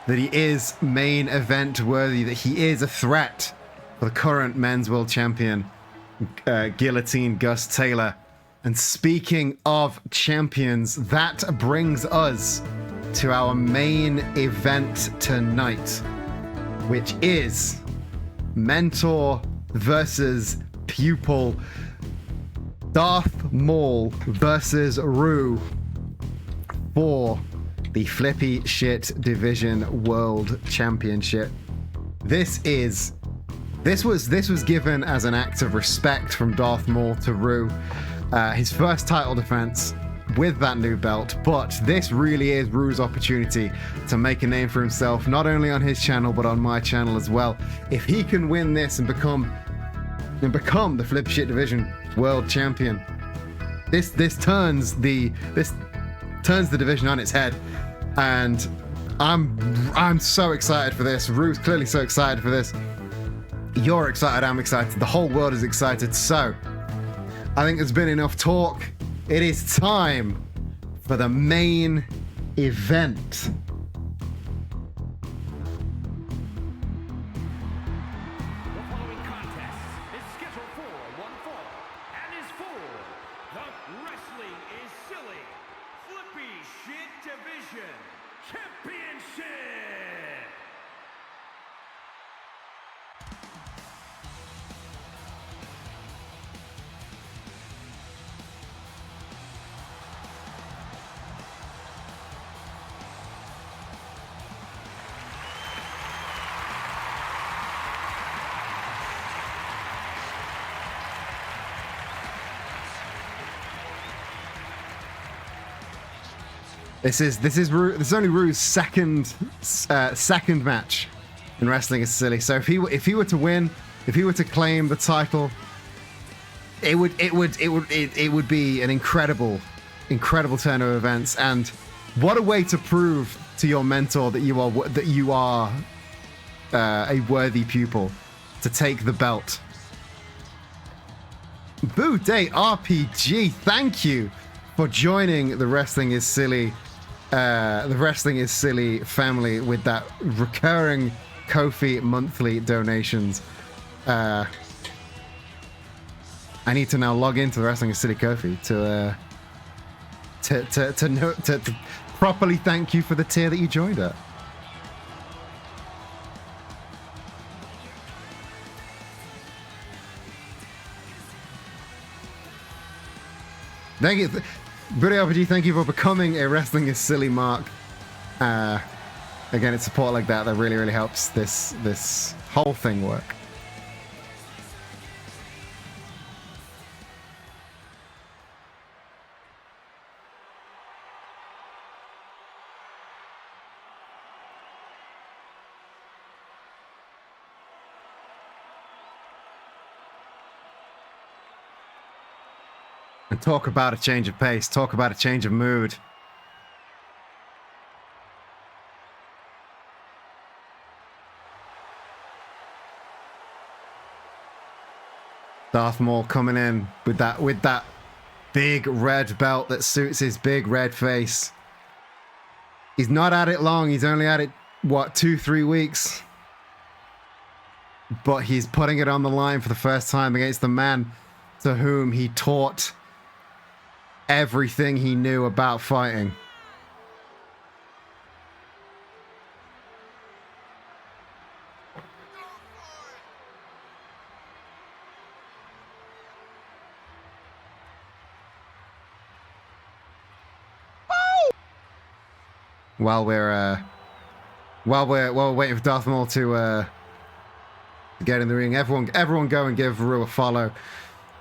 that he is main event worthy, that he is a threat for the current men's world champion, Guillotine Gus Taylor. And speaking of champions, that brings us to our main event tonight, which is mentor versus pupil. Darth Maul versus Rue for the Flippy Shit Division World Championship. This was given as an act of respect from Darth Maul to Rue. His first title defense with that new belt, but this really is Rue's opportunity to make a name for himself, not only on his channel but on my channel as well. If he can win this and become the Flip Shit Division World Champion, this turns the division on its head, and I'm so excited for this. Rue's clearly so excited for this. You're excited, I'm excited, the whole world is excited. So I think there's been enough talk. It is time for the main event. The following contest is scheduled for one fall and is for the Wrestling is Silly Flippy Shit Division Championship. This is only Rue's second match in Wrestling is Silly. So if he were to win, if he were to claim the title, it would be an incredible turn of events. And what a way to prove to your mentor that you are a worthy pupil to take the belt. Boo Day RPG, thank you for joining the Wrestling is Silly family with that recurring Ko-fi monthly donations. I need to now log into the Wrestling is Silly Ko-fi to properly thank you for the tier that you joined at. Thank you. Buddy RPG, thank you for becoming a Wrestling is Silly mark. Again, it's support like that really, really helps this whole thing work. And talk about a change of pace. Talk about a change of mood. Darth Maul coming in with that big red belt that suits his big red face. He's not at it long. He's only at it, what, 2-3 weeks? But he's putting it on the line for the first time against the man to whom he taught everything he knew about fighting. While we're waiting for Darth Maul to get in the ring, everyone go and give Ru a follow,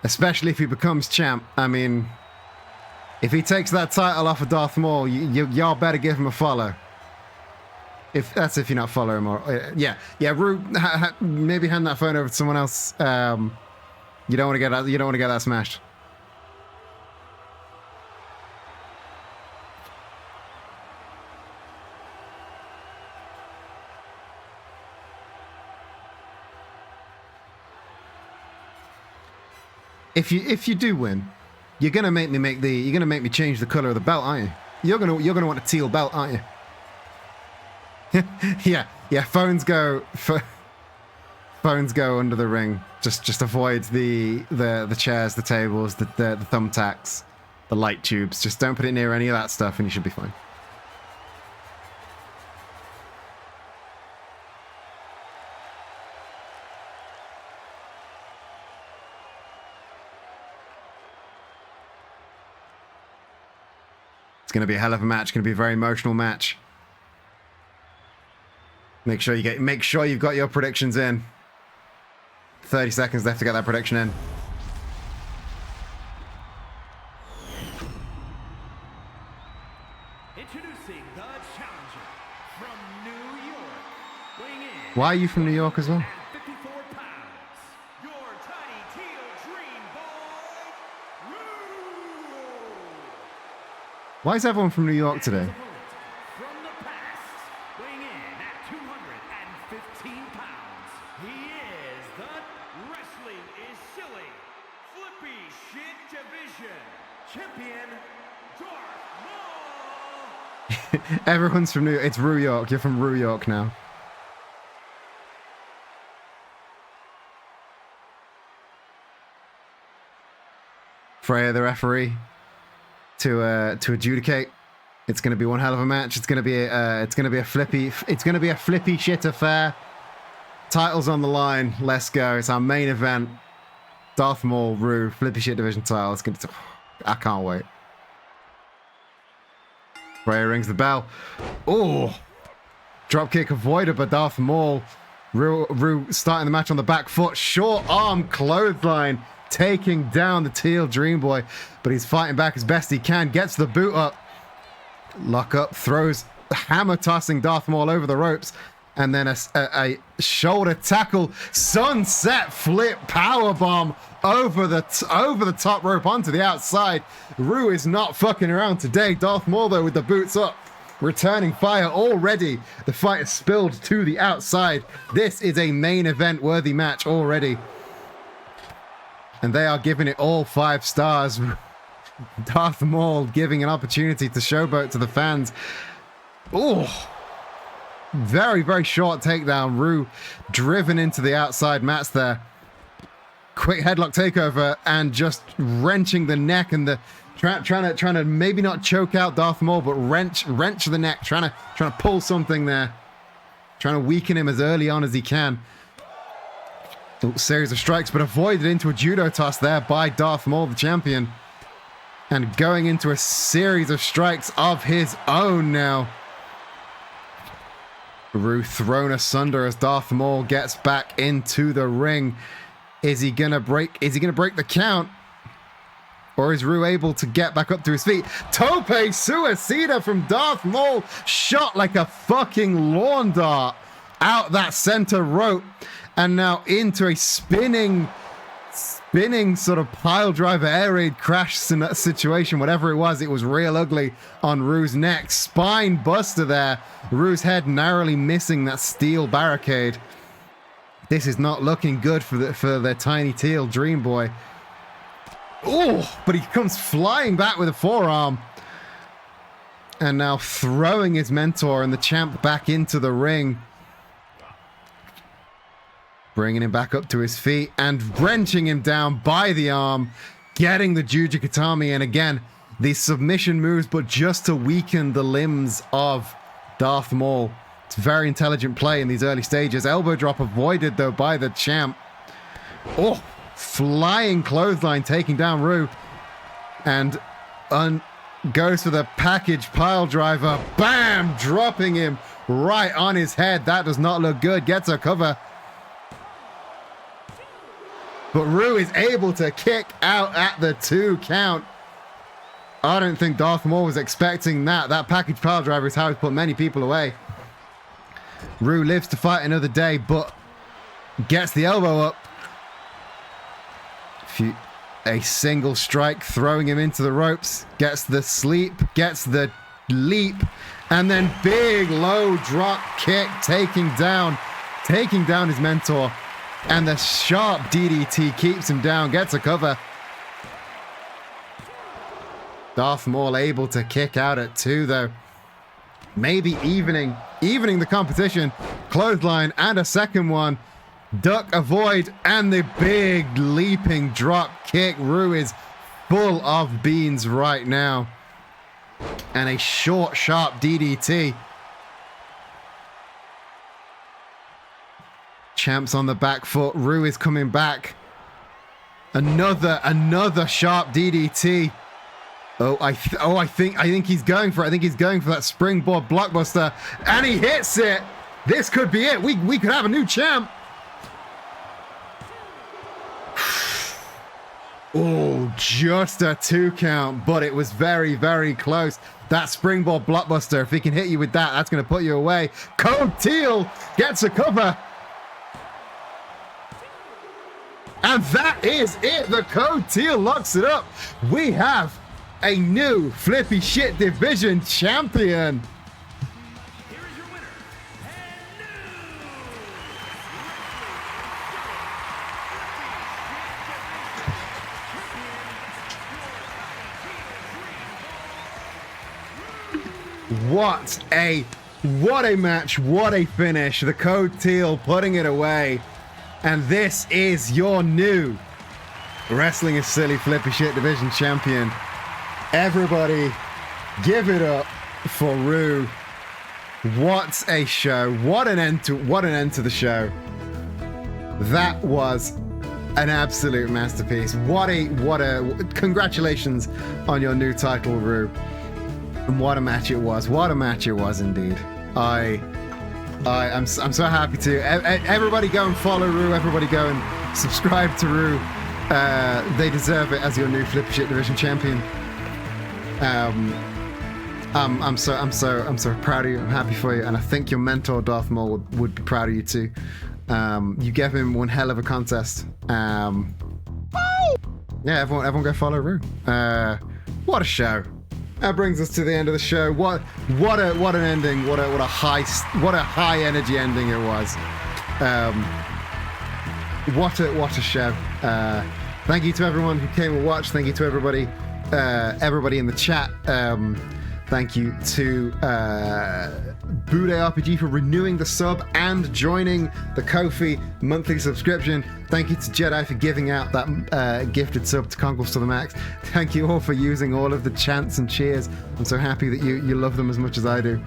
especially if he becomes champ. I mean, if he takes that title off of Darth Maul, y'all better give him a follow. If you're not following him, or yeah, Ru, maybe hand that phone over to someone else. You don't want to get that smashed. If you do win, you're gonna make me change the color of the belt, aren't you? You're gonna want a teal belt, aren't you? yeah. Phones go under the ring. Just avoid the chairs, the tables, the thumbtacks, the light tubes. Just don't put it near any of that stuff, and you should be fine. It's going to be a hell of a match. It's going to be a very emotional match. Make sure you've got your predictions in. 30 seconds left to get that prediction in. Introducing the challenger from New York, weighing in. Why are you from New York as well? 54 pounds, your tiny teal dream boy, Ru! Why is everyone from New York today? From the past, weighing in at 215 pounds, he is the Wrestling is Silly Flippy Shit Division Champion, Darth Maul! Everyone's from New York. It's Ru York. You're from Ru York now. Freya, the referee, to adjudicate. It's going to be one hell of a match. It's going to be a flippy shit affair. Titles on the line. Let's go. It's our main event. Darth Maul, Ru, flippy shit division title. I can't wait. Freya rings the bell. Oh, dropkick avoided by Darth Maul. Ru starting the match on the back foot. Short arm clothesline, taking down the Teal Dream Boy, but he's fighting back as best he can. Gets the boot up. Lock up, throws, hammer tossing Darth Maul over the ropes, and then a shoulder tackle, sunset flip powerbomb over the top rope onto the outside. Ru is not fucking around today. Darth Maul, though, with the boots up, returning fire already. The fight has spilled to the outside. This is a main event worthy match already. And they are giving it all 5 stars. Darth Maul giving an opportunity to showboat to the fans. Oh, very, very short takedown. Ru driven into the outside mats there. Quick headlock takeover and just wrenching the neck and the trying to maybe not choke out Darth Maul, but wrench the neck, trying to pull something there, trying to weaken him as early on as he can. Series of strikes, but avoided into a judo toss there by Darth Maul, the champion. And going into a series of strikes of his own now. Ru thrown asunder as Darth Maul gets back into the ring. Is he gonna break the count? Or is Ru able to get back up to his feet? Tope Suicida from Darth Maul, shot like a fucking lawn dart out that center rope. And now into a spinning spinning sort of pile driver air raid crash situation, whatever it was real ugly on Rue's neck. Spine buster there. Rue's head narrowly missing that steel barricade. This is not looking good for the tiny teal Dream Boy. Oh, but he comes flying back with a forearm. And now throwing his mentor and the champ back into the ring. Bringing him back up to his feet and wrenching him down by the arm. Getting the Jujikatami. And again, these submission moves, but just to weaken the limbs of Darth Maul. It's very intelligent play in these early stages. Elbow drop avoided, though, by the champ. Oh, flying clothesline taking down Rue. And goes for the package pile driver. Bam! Dropping him right on his head. That does not look good. Gets a cover. But Rue is able to kick out at the 2 count. I don't think Darth Maul was expecting that. That package pile driver is how he's put many people away. Rue lives to fight another day, but gets the elbow up. A single strike, throwing him into the ropes. Gets the sleep, gets the leap, and then big low drop kick, taking down his mentor. And the sharp DDT keeps him down, gets a cover. Darth Maul able to kick out at 2, though. Maybe evening the competition. Clothesline and a second one. Duck, avoid, and the big leaping drop kick. Rue is full of beans right now. And a short, sharp DDT. Champ's on the back foot. Rue is coming back. Another sharp DDT. I think he's going for it. I think he's going for that springboard blockbuster, and he hits it. This could be it. We could have a new champ. Oh, just a 2 count, but it was very, very close. That springboard blockbuster, if he can hit you with that, that's going to put you away. Code Teal gets a cover. And that is it. The Code Teal locks it up. We have a new Flippy Shit Division champion. Here is your winner, What a match, what a finish. The Code Teal putting it away. And this is your new Wrestling is Silly Flippy Shit Division champion. Everybody, give it up for Rue. What a show. What an end to the show. That was an absolute masterpiece. What a congratulations on your new title, Rue. And what a match it was. What a match it was indeed. I'm so happy to. Everybody go and follow Rue. Everybody go and subscribe to Rue. They deserve it as your new Flip Shit Division champion. I'm so proud of you. I'm happy for you, and I think your mentor Darth Maul would be proud of you too. You gave him one hell of a contest. Yeah, everyone go follow Rue. What a show. That brings us to the end of the show. What an ending. What a high energy ending it was. What a show. Thank you to everyone who came and watched. Thank you to everybody in the chat. Thank you to Bude RPG for renewing the sub and joining the Ko-fi monthly subscription. Thank you to Jedi for giving out that gifted sub to Conquest to the Max. Thank you all for using all of the chants and cheers. I'm so happy that you love them as much as I do.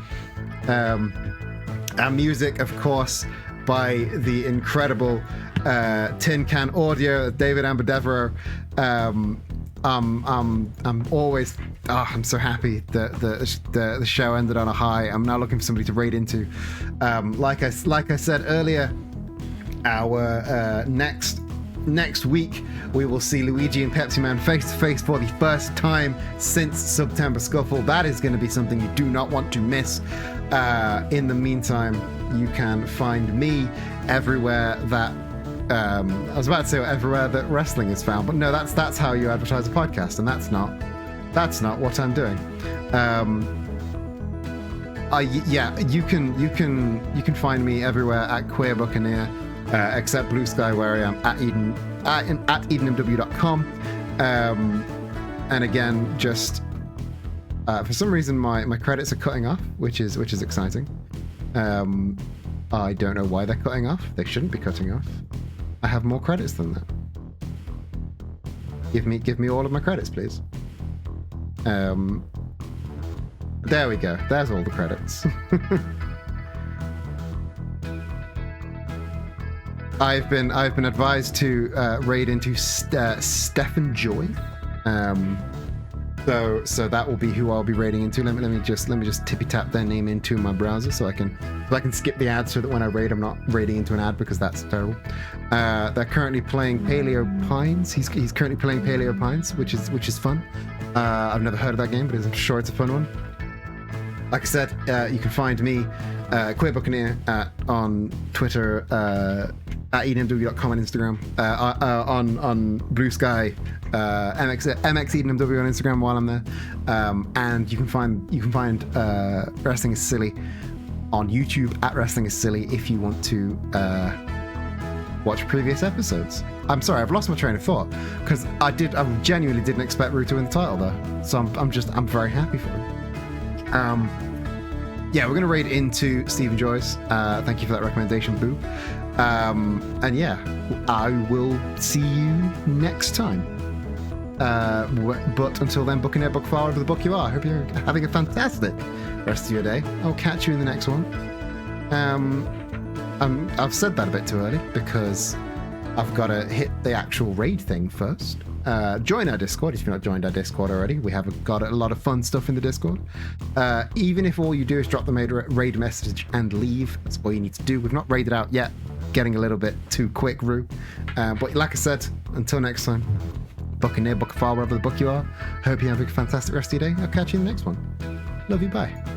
Our music, of course, by the incredible Tin Can Audio, David Amber Devereaux. I'm always I'm so happy that the show ended on a high. I'm now looking for somebody to raid into. Like I said earlier, our next week we will see Luigi and Pepsi Man face to face for the first time since September Scuffle. That is going to be something you do not want to miss. In the meantime, you can find me everywhere that I was about to say everywhere that wrestling is found, but no, that's how you advertise a podcast, and that's not what I'm doing. You can find me everywhere at Queer Buccaneer, except Blue Sky, where I am at edenmw.com. And again, just for some reason my credits are cutting off, which is exciting. I don't know why they're cutting off. They shouldn't be cutting off. I have more credits than that. Give me all of my credits, please. There we go. There's all the credits. I've been advised to raid into Stephen Joy. So that will be who I'll be raiding into. Let me just tippy tap their name into my browser so I can skip the ad, so that when I raid, I'm not raiding into an ad, because that's terrible. They're currently playing Paleo Pines. He's currently playing Paleo Pines, which is fun. I've never heard of that game, but I'm sure it's a fun one. Like I said, you can find me, Queer Buccaneer, on Twitter, at edenmw.com on Instagram, on Blue Sky, MX EdenMW on Instagram while I'm there, and you can find Wrestling is Silly on YouTube at Wrestling is Silly if you want to watch previous episodes. I'm sorry, I've lost my train of thought, because I genuinely didn't expect Ru to win the title though, so I'm very happy for him. Yeah, we're gonna raid into Stephen Joyce. Thank you for that recommendation, Boo. And yeah, I will see you next time. But until then, book in air, book far, wherever the book you are. I hope you're having a fantastic rest of your day. I'll catch you in the next one. I've said that a bit too early, because I've got to hit the actual raid thing first. Join our Discord if you've not joined our Discord already. We have got a lot of fun stuff in the Discord. Even if all you do is drop the raid message and leave, that's all you need to do. We've not raided out yet. Getting a little bit too quick, Rue. But like I said, until next time, book in near, book far, wherever the book you are. Hope you have a fantastic rest of your day. I'll catch you in the next one. Love you, bye.